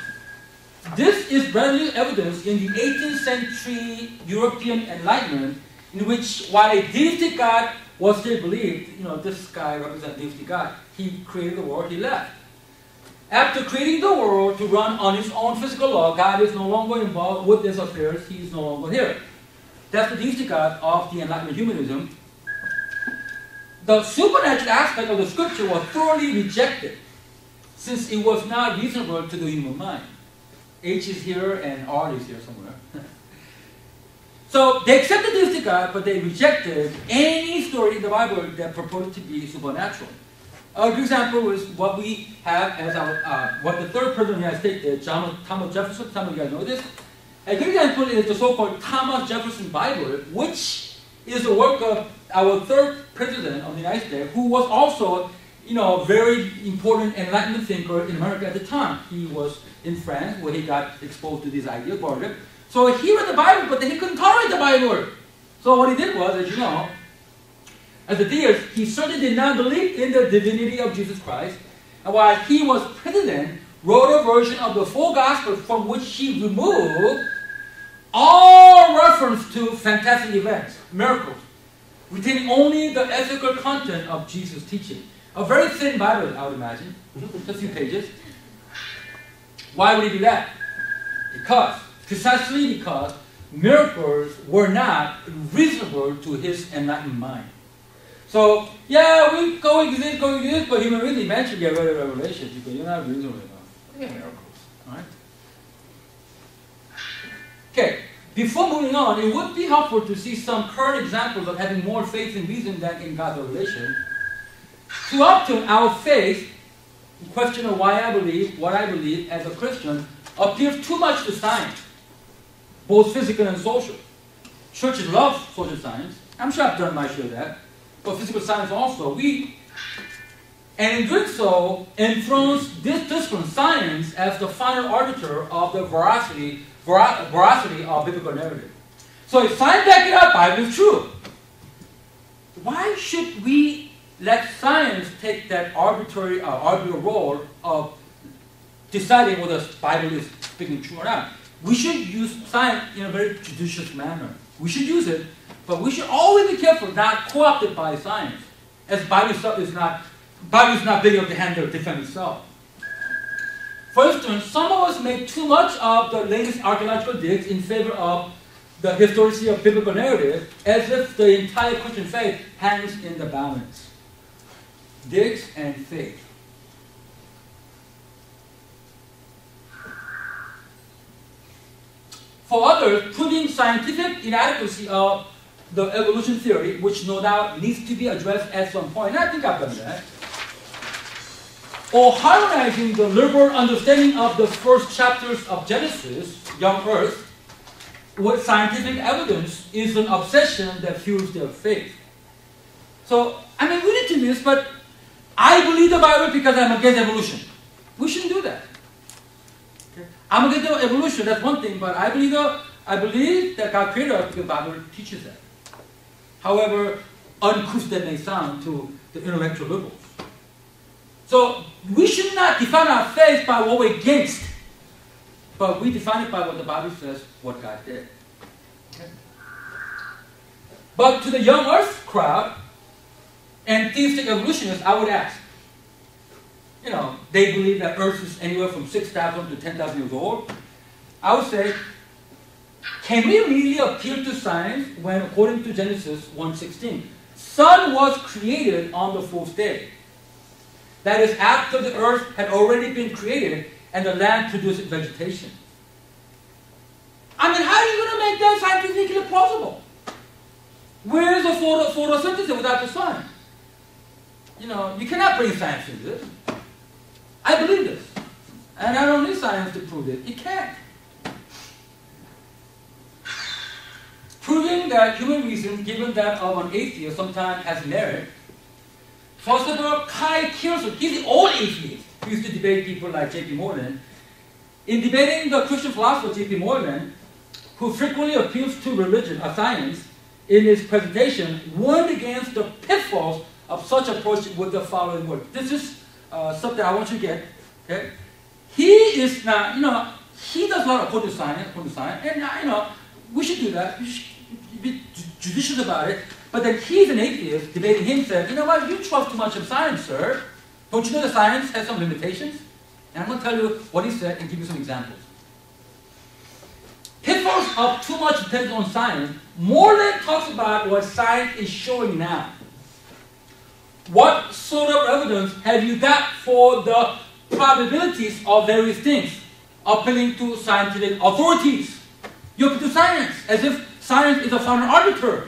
This is readily evidenced in the 18th century European Enlightenment, in which while a deistic God was still believed, this guy represents a deistic God. He created the world, he left. After creating the world to run on his own physical law, God is no longer involved with his affairs, he is no longer here. That's the deistic God of the Enlightenment humanism. The supernatural aspect of the scripture was thoroughly rejected, since it was not reasonable to the human mind. H is here and R is here somewhere. So they accepted the deistic God, but they rejected any story in the Bible that purported to be supernatural. A good example is what we have as our, what the third president of the United States did, Thomas Jefferson. Some of you guys know this. A good example is the so-called Thomas Jefferson Bible, which is the work of our third president of the United States, who was also, a very important Enlightenment thinker in America at the time. He was in France, where he got exposed to this idea, Borgia. So he read the Bible, but then he couldn't tolerate the Bible. So what he did was, as you know, as a theist, he certainly did not believe in the divinity of Jesus Christ. And while he was president, wrote a version of the full gospel from which he removed all reference to fantastic events, miracles, retaining only the ethical content of Jesus' teaching. A very thin Bible, I would imagine, just a few pages. Why would he do that? Precisely because miracles were not reasonable to his enlightened mind. So, yeah, we coexist, but human beings eventually get rid of revelations because you're not reasonable enough. Look at miracles, all right? Okay, before moving on, it would be helpful to see some current examples of having more faith in reason than in God's revelation. Too often, our faith, the question of why I believe, what I believe as a Christian, appeals too much to science, both physical and social. Churches love social science. I'm sure I've done my share of that. But physical science also. And in doing so, enthrones this discipline, science, as the final arbiter of the veracity of biblical narrative. So if science back it up, Bible is true. Why should we let science take that arbitrary role of deciding whether the Bible is speaking true or not? We should use science in a very judicious manner. We should use it, but we should always be careful not co-opted by science, as Bible is not big enough to handle defend itself. For instance, some of us make too much of the latest archaeological digs in favor of the historicity of biblical narrative, as if the entire Christian faith hangs in the balance. Digs and faith. For others, proving scientific inadequacy of the evolution theory, which no doubt needs to be addressed at some point, and I think I've done that, or harmonizing the liberal understanding of the first chapters of Genesis, young earth, with scientific evidence is an obsession that fuels their faith. So, we need to do this, but I believe the Bible because I'm against evolution. We shouldn't do that. Okay? I'm against evolution, that's one thing, but I believe that God created us because the Bible teaches that. However uncouth that may sound to the intellectual liberals. So we should not define our faith by what we're against, but we define it by what the Bible says, what God did. Okay? But to the young earth crowd and theistic evolutionists, I would ask, they believe that earth is anywhere from 6,000 to 10,000 years old. I would say, can we really appeal to science when, according to Genesis 1:16, sun was created on the fourth day? That is, after the earth had already been created and the land produced vegetation. How are you going to make that scientifically plausible? Where is the photosynthesis without the sun? You cannot bring science into this. I believe this. And I don't need science to prove it. It can't. Proving that human reason, given that of an atheist, sometimes has merit. First of all, Kai Kirsten, he's the old atheist. He used to debate people like J.P. Morgan. In debating the Christian philosopher J.P. Morgan, who frequently appeals to religion or science, in his presentation, warned against the pitfalls of such approach with the following words. This is something I want you to get. Okay? He is not, he does not according to science, and we should do that. We should be judicious about it. But then he's an atheist, debating him, said, you trust too much of science, sir. Don't you know that science has some limitations? And I'm going to tell you what he said and give you some examples. Pitfalls of too much dependence on science more than talks about what science is showing now. What sort of evidence have you got for the probabilities of various things, appealing to scientific authorities? You appeal to science, as if science is a final arbiter.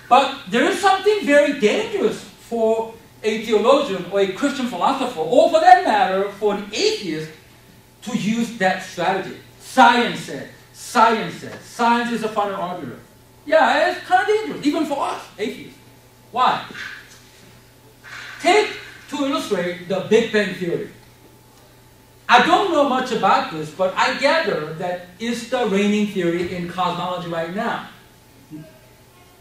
But there is something very dangerous for a theologian or a Christian philosopher, or for that matter, for an atheist to use that strategy. Science said, science is the final arbiter. Yeah, it's kind of dangerous, even for us, atheists. Why? Take, to illustrate, the Big Bang Theory. I don't know much about this, but I gather that it's the reigning theory in cosmology right now.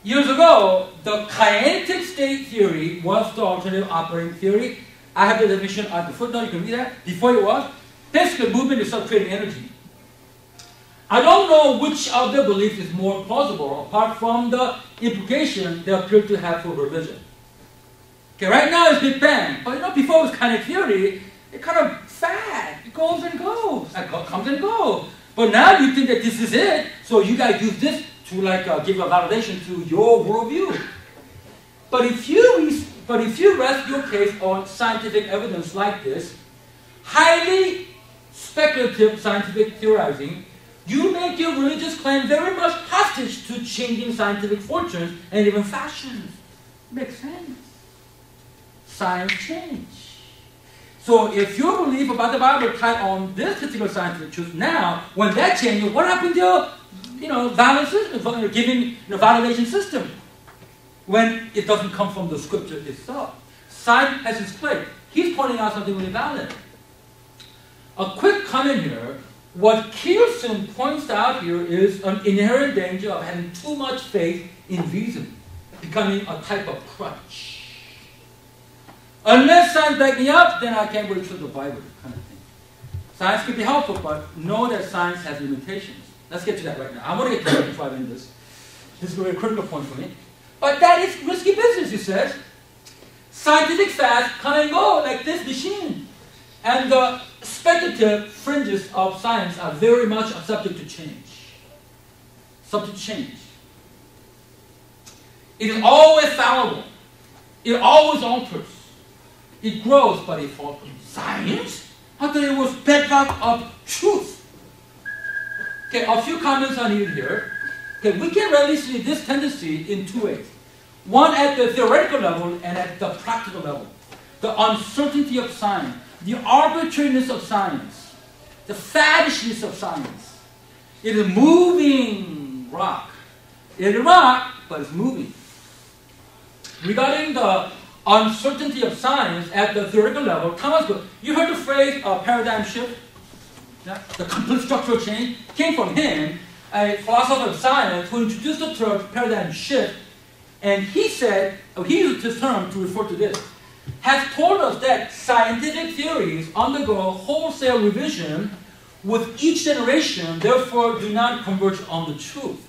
Years ago, the kinetic state theory was the alternative operating theory. I have the definition at the footnote, you can read that. Before it was, basically movement is creating energy. I don't know which of the beliefs is more plausible, apart from the implication they appear to have for religion. Okay, right now it's Big Bang, but before it was kinetic theory, it kind of fad. It goes and goes, comes and goes. But now you think that this is it, so you guys use this to give a validation to your worldview. But if you rest your case on scientific evidence like this, highly speculative scientific theorizing, you make your religious claim very much hostage to changing scientific fortunes and even fashions. Makes sense. Science change. So if your belief about the Bible is tied on this particular scientific truth now, when that changes, what happened to your validation system when it doesn't come from the scripture itself? Science has its place. He's pointing out something really valid. A quick comment here. What Keelson points out here is an inherent danger of having too much faith in reason, becoming a type of crutch. Unless science backs me up, then I can't really trust the Bible, kind of thing. Science can be helpful, but know that science has limitations. Let's get to that right now. I want to get to that before I end this. This is a very critical point for me. But that is risky business, he says. Scientific facts come and go like this machine. And the speculative fringes of science are very much subject to change. Subject to change. It is always fallible. It always alters. It grows, but it falters. Science? I thought it was bedrock of truth. Okay, a few comments are needed here. Okay, we can really see this tendency in two ways. One at the theoretical level and at the practical level. The uncertainty of science, the arbitrariness of science, the faddishness of science. It is moving rock. It is rock, but it's moving. Regarding the uncertainty of science at the theoretical level, Thomas Good, you heard the phrase paradigm shift? Yeah? The complete structural change came from him, a philosopher of science who introduced the term paradigm shift, and he said, he used this term to refer to this, has told us that scientific theories undergo wholesale revision with each generation, therefore do not converge on the truth.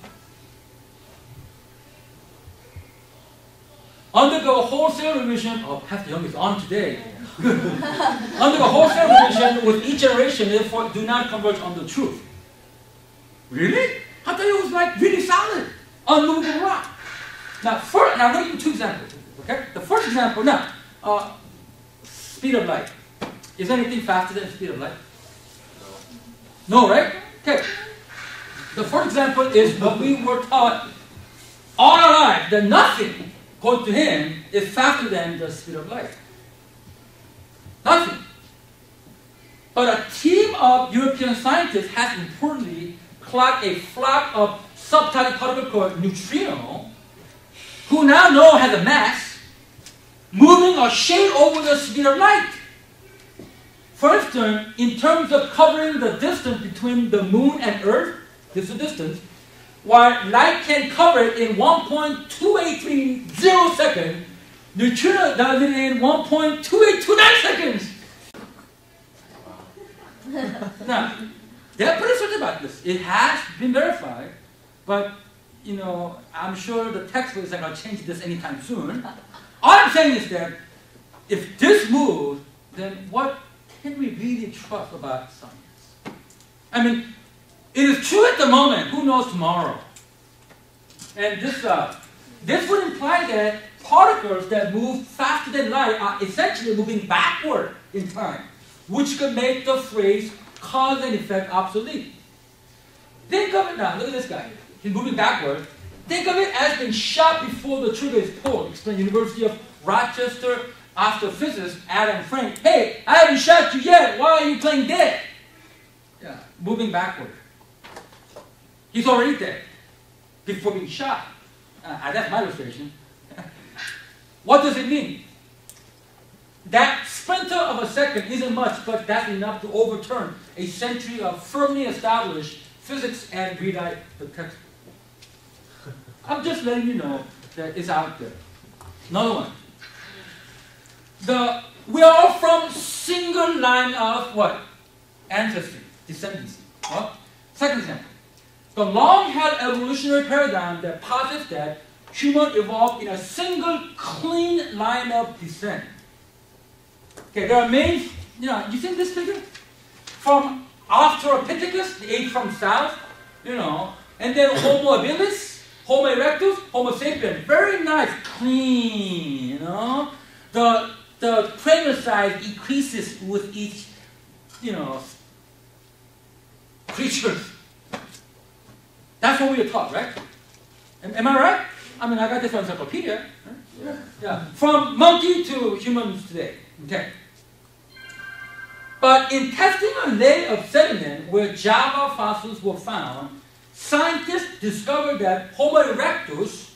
Undergo wholesale revision, Pastor Young is on today. Undergo wholesale revision with each generation, therefore do not converge on the truth. Really? I thought it was really solid, unmovable rock. Now, I'm going to give you two examples. Okay? The first example, speed of light. Is anything faster than the speed of light? No, right? Okay. The first example is what we were taught all our life, that nothing, according to him, is faster than the speed of light. Nothing. But a team of European scientists has importantly clocked a flock of subatomic particles called neutrino, who now know has a mass moving a shade over the speed of light. For instance, in terms of covering the distance between the moon and Earth, this is the distance, while light can cover it in 1.2830 seconds, neutrino does it in 1.2829 seconds. Now, they're pretty certain about this. It has been verified, but I'm sure the textbooks are going to change this anytime soon. All I'm saying is that if this moves, then what can we really trust about science? I mean, it is true at the moment. Who knows tomorrow? And this would imply that particles that move faster than light are essentially moving backward in time, which could make the phrase cause and effect obsolete. Think of it now. Look at this guy. He's moving backward. Think of it as being shot before the trigger is pulled. Explain University of Rochester astrophysicist Adam Frank, hey, I haven't shot you yet. Why are you playing dead? Yeah, moving backward. He's already dead before being shot. That's my illustration. What does it mean? That splinter of a second isn't much, but that's enough to overturn a century of firmly established physics and rewrite the textbook. I'm just letting you know that it's out there. Another one. We are all from single line of what? Ancestry, descendancy. Well, second example. The long-held evolutionary paradigm that posits that humans evolved in a single clean line of descent. Okay, there are many, you see this figure? From Australopithecus, the ape from south, and then Homo habilis, Homo erectus, Homo sapiens. Very nice, clean, The cranial size increases with each, creature. That's what we are taught, right? Am I right? I mean, I got this from encyclopedia. Right? Yeah. From monkey to humans today. Okay. But in testing a layer of sediment where Java fossils were found, scientists discovered that Homo erectus,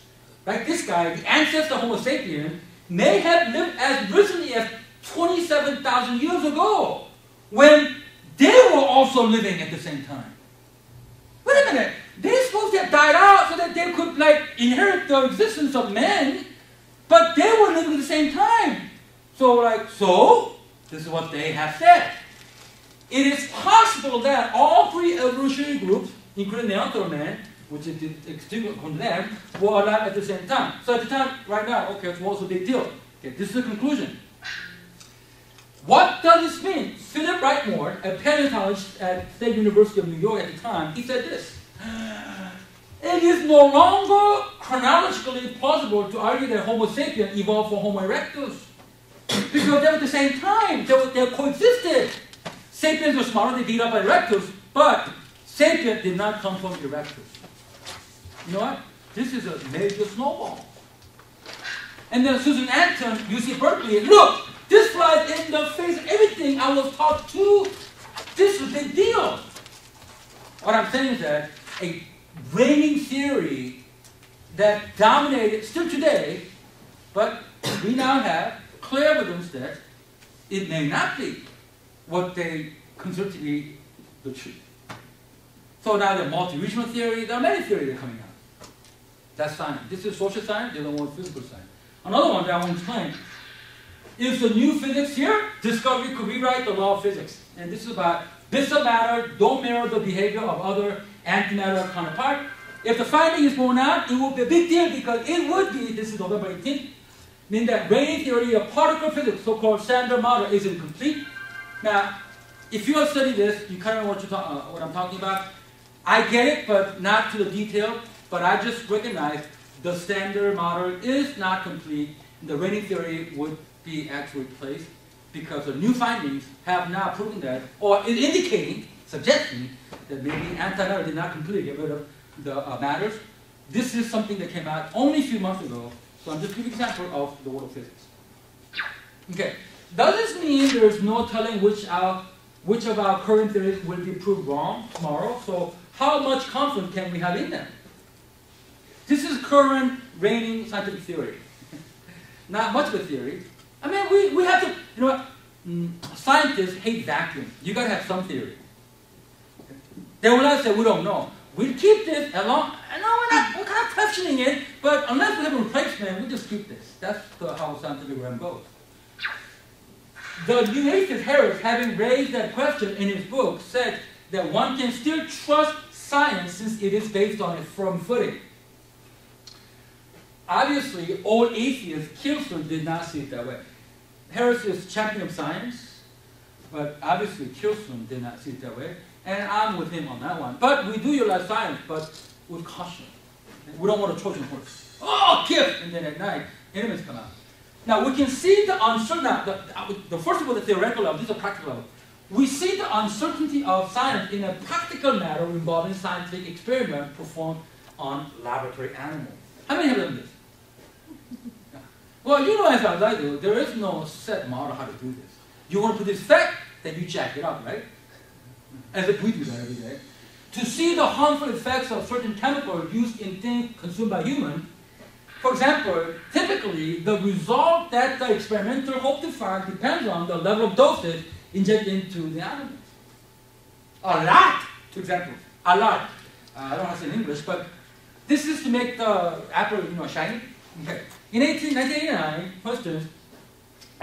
like this guy, the ancestor of Homo sapien, may have lived as recently as 27,000 years ago, when they were also living at the same time. Wait a minute, they're supposed to have died out so that they could inherit the existence of men, but they were living at the same time. So this is what they have said. It is possible that all three evolutionary groups, including Neanderthal man, which is extinct according to them, were alive at the same time. So at the time, right now, okay, so what's the big deal? Okay, this is the conclusion. What does this mean? Philip Whitmore, a paleontologist at State University of New York at the time, he said this. It is no longer chronologically plausible to argue that Homo sapiens evolved from Homo erectus. Because they were at the same time. They coexisted. Sapiens were smaller, they beat up by erectus, but sapiens did not come from erectus. You know what? This is a major snowball. And then Susan Anton, UC Berkeley, look, this flies in the face of everything I was taught to. This is a big deal. What I'm saying is that a reigning theory that dominated still today, but we now have clear evidence that it may not be what they consider to be the truth. So now the multi-regional theory, there are many theories that are coming out. That's science. This is social science, the other one is physical science. Another one that I want to explain is the new physics here. Discovery could rewrite the law of physics. And this is about bits of matter don't mirror the behavior of other antimatter counterpart. If the finding is borne out, it will be a big deal because it would be, this is November 18th, mean that reigning theory of particle physics, so-called standard model, is incomplete. Now, if you have studied this, you kind of know what I'm talking about. I get it, but not to the detail. But I just recognize the standard model is not complete. The reigning theory would be actually replaced because the new findings have now proven that, or is indicating, suggesting that maybe antimatter did not completely get rid of the matters. This is something that came out only a few months ago. So I'm just giving an example of the world of physics. Okay. Does this mean there's no telling which of our current theories will be proved wrong tomorrow? So how much confidence can we have in them? This is current reigning scientific theory. Not much of a theory. I mean, we have to, you know what? Scientists hate vacuum. You got to have some theory. They will not say, we don't know. We'll keep this along. No, we're kind of questioning it, but unless we have a replacement, we just keep this. That's how scientific realm goes. The new atheist Harris, having raised that question in his book, said that one can still trust science since it is based on a firm footing. Obviously, old atheist Kilson did not see it that way. Harris is champion of science, but obviously Kilson did not see it that way. And I'm with him on that one. But we do utilize science, but with caution. We don't want a Trojan horse. Oh, gift! And then at night, enemies come out. Now, we can see the uncertainty. The first of all, the theoretical level, this is a practical level. We see the uncertainty of science in a practical matter involving scientific experiment performed on laboratory animals. How many have done this? Well, you know as well as I do, there is no set model how to do this. You want to put this effect, then you jack it up, right? As if we do that every day. To see the harmful effects of certain chemicals used in things consumed by humans, for example, typically the result that the experimenter hoped to find depends on the level of dosage injected into the animals. A lot, for example, a lot. I don't know how to say in English, but this is to make the apple, shiny. Okay. In 1989, for instance,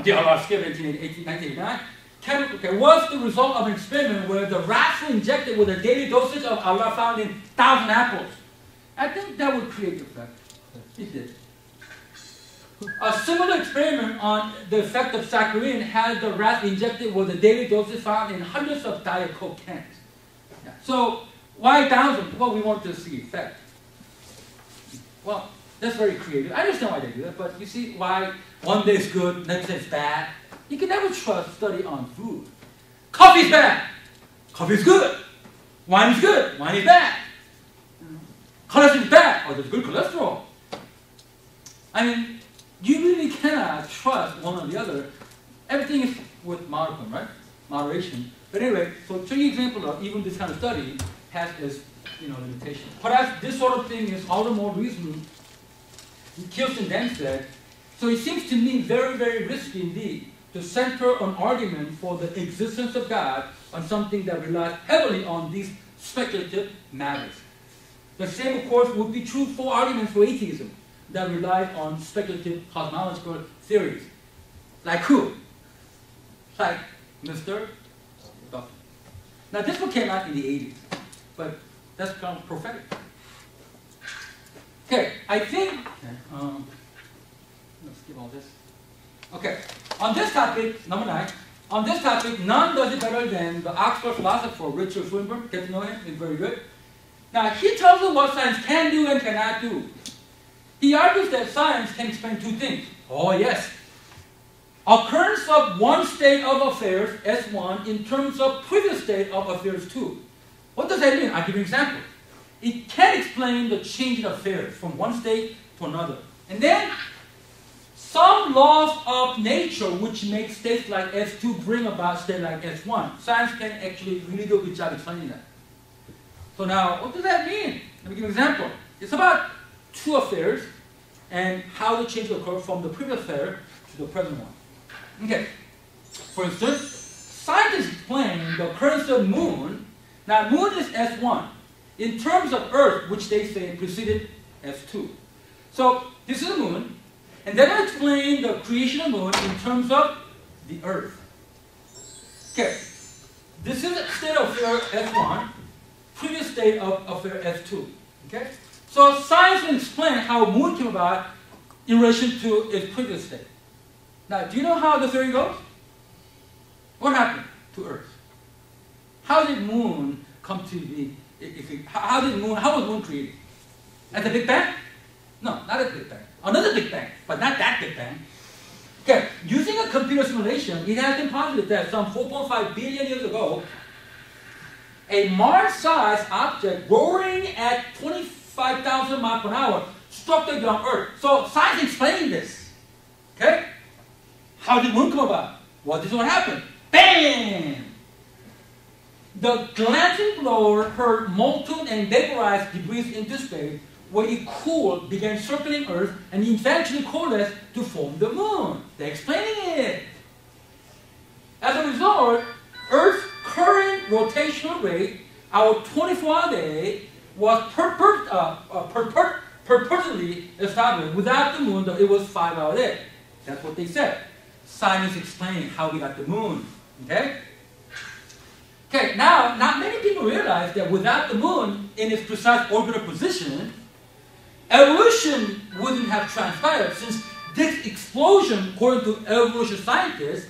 the large scale 1989, chemical was the result of an experiment where the rats were injected with a daily dosage of Allah found in 1,000 apples. I think that would create the effect. It did. A similar experiment on the effect of saccharin had the rats injected with a daily dosage found in hundreds of Diet Coke cans. Yeah. So, why 1,000? Well, we want to see effect. Well, that's very creative. I understand why they do that, but you see why one day is good, next day is bad. You can never trust study on food. Coffee is bad. Coffee is good. Wine is good. Wine is bad. Cholesterol is bad. Oh, there's good cholesterol. I mean, you really cannot trust one or the other. Everything is with modicum, right? Moderation. But anyway, so to show you an example of even this kind of study has its limitation. Perhaps this sort of thing is all the more reason, Kirsten then said, so it seems to me very, very risky indeed to center an argument for the existence of God on something that relies heavily on these speculative matters. The same, of course, would be true for arguments for atheism that rely on speculative cosmological theories. Like who? Like Mr. Duffy. Now, this one came out in the 80s, but that's kind of prophetic. Okay, I think, let's skip all this. Okay, on this topic, number 9, on this topic, none does it better than the Oxford philosopher Richard Swinburne. Get to know him, he's very good. Now, he tells us what science can do and cannot do. He argues that science can explain two things. Oh, yes. Occurrence of one state of affairs, S1, in terms of previous state of affairs, 2. What does that mean? I'll give you an example. It can explain the change in affairs from one state to another. And then, some laws of nature which make states like S2 bring about states like S1. Science can actually really do a good job explaining that. So now, what does that mean? Let me give you an example. It's about two affairs and how the change occur from the previous affair to the present one. Okay. For instance, scientists explain the occurrence of the moon. Now, moon is S1. In terms of Earth, which they say preceded S2. So, this is the moon. And then I explain the creation of the moon in terms of the Earth. Okay. This is state of affair S1. Previous state of affair S2. Okay? So science will explain how the moon came about in relation to its previous state. Now, do you know how the theory goes? What happened to Earth? How did moon come to be? How was moon created? At the Big Bang? No, not at the Big Bang. Another Big Bang, but not that Big Bang. Okay, using a computer simulation, it has been posited that some 4.5 billion years ago, a Mars-sized object roaring at 25,000 miles per hour struck the young Earth. So science explained this. Okay? How did moon come about? Well, this is what happened. Bam! The glancing blower hurled molten and vaporized debris into space, where it cooled, began circling Earth, and eventually coalesced to form the moon. They're explaining it. As a result, Earth's current rotational rate, our 24-hour day, was purportedly established. Without the moon, it was 5-hour day. That's what they said. Science explained how we got the moon. Okay? Okay, now, not many people realize that without the moon in its precise orbital position, evolution wouldn't have transpired, since this explosion, according to evolution scientists,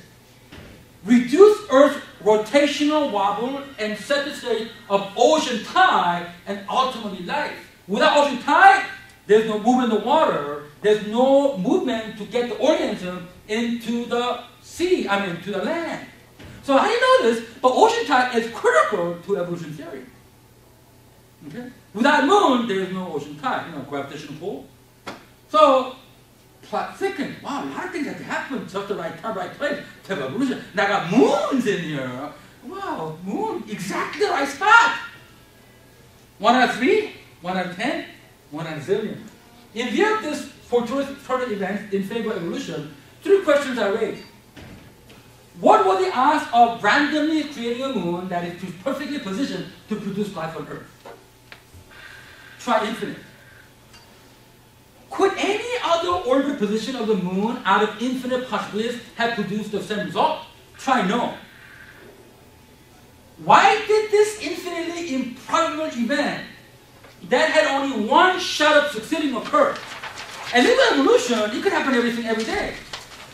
reduced Earth's rotational wobble and set the state of ocean tide and ultimately life. Without ocean tide, there's no movement in the water, there's no movement to get the organism into the sea, to the land. So how do you know this? But ocean tide is critical to evolution theory. Okay? Without moon, there is no ocean tide, gravitational pull. So plot thicken. Wow, a lot of things have to happen. Just the right time, right place to have evolution. And I got moons in here. Wow, moon, exactly the right spot. 1 out of 3, 1 out of 10, 1 out of zillion. In view of this fortuitous event in favor of evolution, 3 questions are raised. What were the odds of randomly creating a moon that is perfectly positioned to produce life on Earth? Try infinite. Could any other orbital position of the moon out of infinite possibilities have produced the same result? Try no. Why did this infinitely improbable event that had only one shot of succeeding occur? And in evolution, it could happen every day.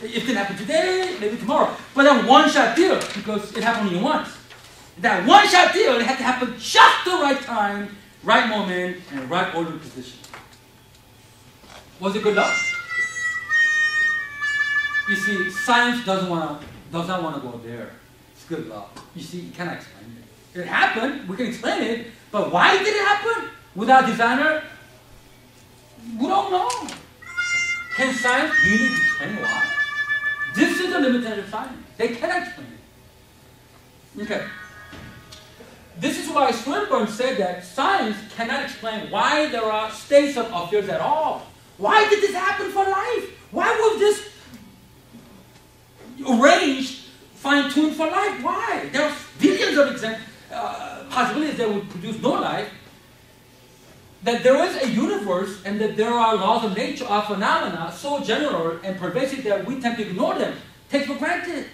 It can happen today, maybe tomorrow. But that one-shot deal, because it happened only once. That one-shot deal, it had to happen just the right time, right moment, and right order position. Was it good luck? You see, science does not want to go there. It's good luck. You see, you cannot explain it. It happened, we can explain it, but why did it happen? Without a designer, we don't know. Can science really explain why? This is the limitation of science. They cannot explain it. Okay. This is why Swinburne said that science cannot explain why there are states of affairs at all. Why did this happen for life? Why was this arranged, fine-tuned for life? Why? There are billions of possibilities that would produce no life. That there is a universe and that there are laws of nature or phenomena so general and pervasive that we tend to ignore them, take for granted.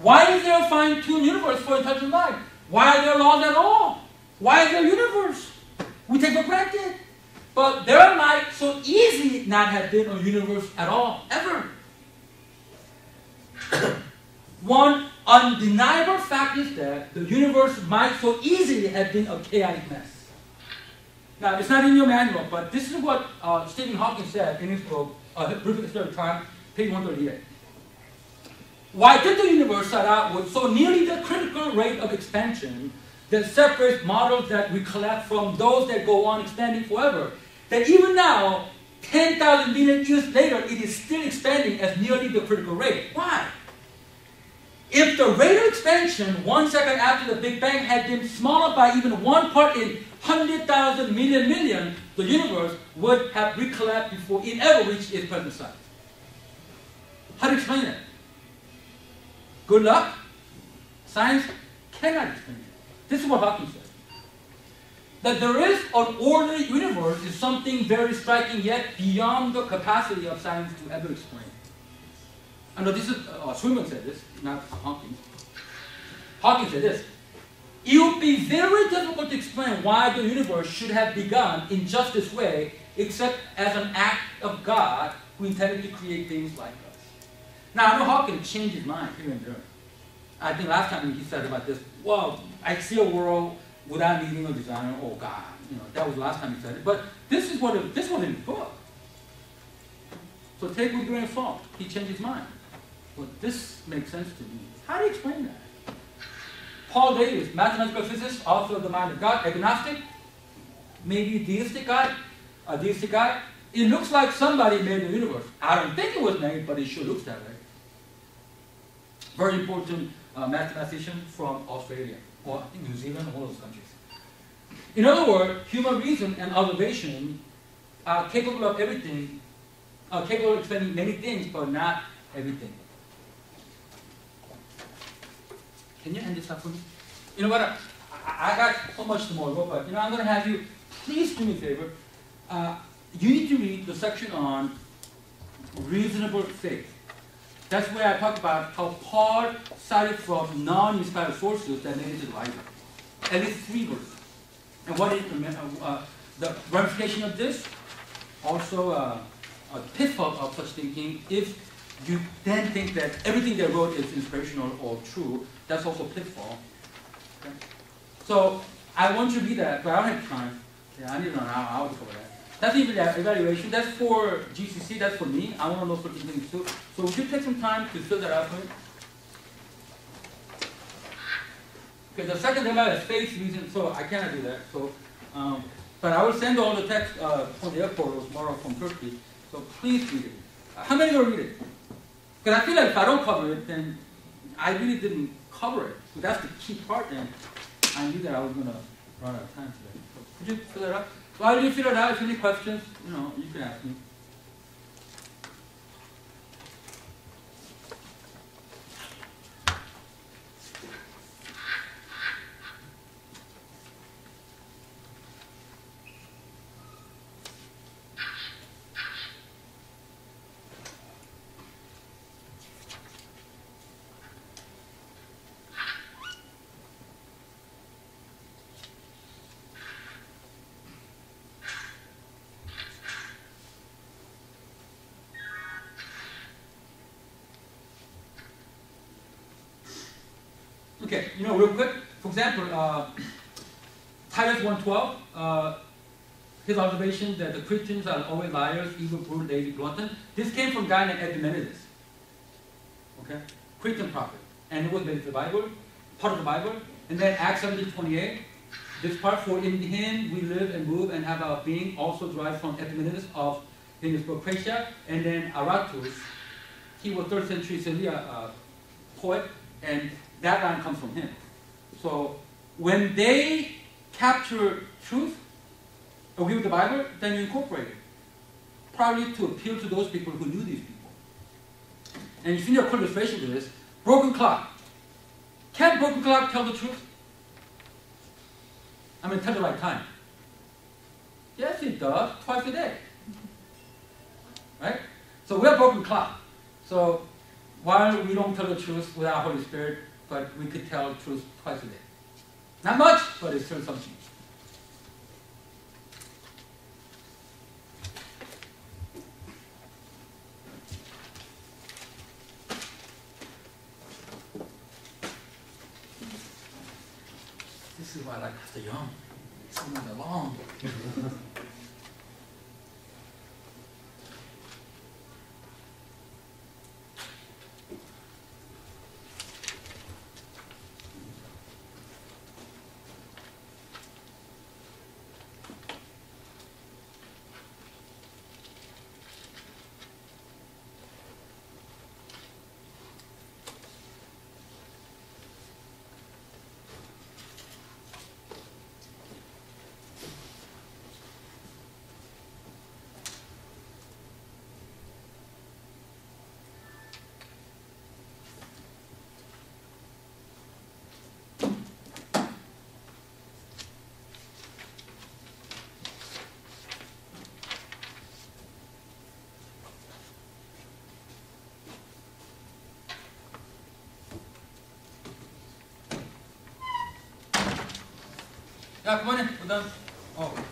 Why is there a fine-tuned universe for intelligent life? Why are there laws at all? Why is there a universe? We take for granted. But there might so easily not have been a universe at all, ever. One undeniable fact is that the universe might so easily have been a chaotic mess. Now, it's not in your manual, but this is what Stephen Hawking said in his book, Brief History of Time, page 138. Why did the universe start out with so nearly the critical rate of expansion that separates models that we collect from those that go on expanding forever, that even now, 10,000 million years later, it is still expanding at nearly the critical rate? Why? If the rate of expansion 1 second after the Big Bang had been smaller by even 1 part in 100,000 million, the universe would have recollapsed before it ever reached its present size. How to explain it? Good luck? Science cannot explain it. This is what Hawking said. That there is an orderly universe is something very striking, yet beyond the capacity of science to ever explain. I know this is, Swinburne said this, not Hawking. Hawking said this. It would be very difficult to explain why the universe should have begun in just this way, except as an act of God who intended to create things like us. Now, I know Hawking changed his mind here and there. I think last time he said about this, well, I see a world without needing a designer. Oh, God. You know, that was the last time he said it. But this was in his book. So take with a grain of salt. He changed his mind. Well, this makes sense to me. How do you explain that? Paul Davies, mathematical physicist, author of The Mind of God, agnostic, maybe deistic guy, a deistic guy. It looks like somebody made the universe. I don't think it was made, but it sure looks that way. Very important mathematician from Australia, or I think New Zealand, all those countries. In other words, human reason and observation are capable of everything, are capable of explaining many things, but not everything. Can you end this up for me? You know what? I got so much tomorrow, but I'm going to have you, please do me a favor. You need to read the section on reasonable faith. That's where I talk about how Paul cited from non-inspired sources that made it to the Bible. At least 3 verses. And what is the ramification of this? Also, a pitfall of such thinking. If you then think that everything they wrote is inspirational or true, that's also a pitfall. Okay? So I want you to read that, but I don't have time. Yeah, I need an hour to cover that. That's the evaluation. That's for GCC. That's for me. I want to know certain things too. So would you take some time to fill that out for me? Okay, the second dilemma is faith, reason. So I cannot do that. So, but I will send all the text from the airport tomorrow from Turkey. So please read it. How many will read it? Because I feel like if I don't cover it, then I really didn't cover it. So that's the key part, and I knew that I was going to run out of time today. So could you fill it up? While you fill it out, if you have any questions, you can ask me. Okay, real quick, for example, Titus 1:12, his observation that the Christians are always liars, evil, brutal, lazy, glutton. This came from a guy named Epimenides, okay, Christian prophet, and it was based on the Bible, part of the Bible. And then Acts 17:28, this part, for in him we live and move and have our being, also derives from Epimenides in his book Cratia. And then Aratus, he was 3rd century Syria poet, and that line comes from him. So when they capture truth, agree with the Bible, then you incorporate it. Probably to appeal to those people who knew these people. And if you need a quick illustration to this, broken clock. Can broken clock tell the truth? I mean, tell the right time. Yes, it does, twice a day. Right? So we're a broken clock. So while we don't tell the truth without Holy Spirit, but we could tell the truth twice a day. Not much, but it's still something. This is why I like Pastor Young. Some of them are long. Yeah, come on in. We're done. Oh.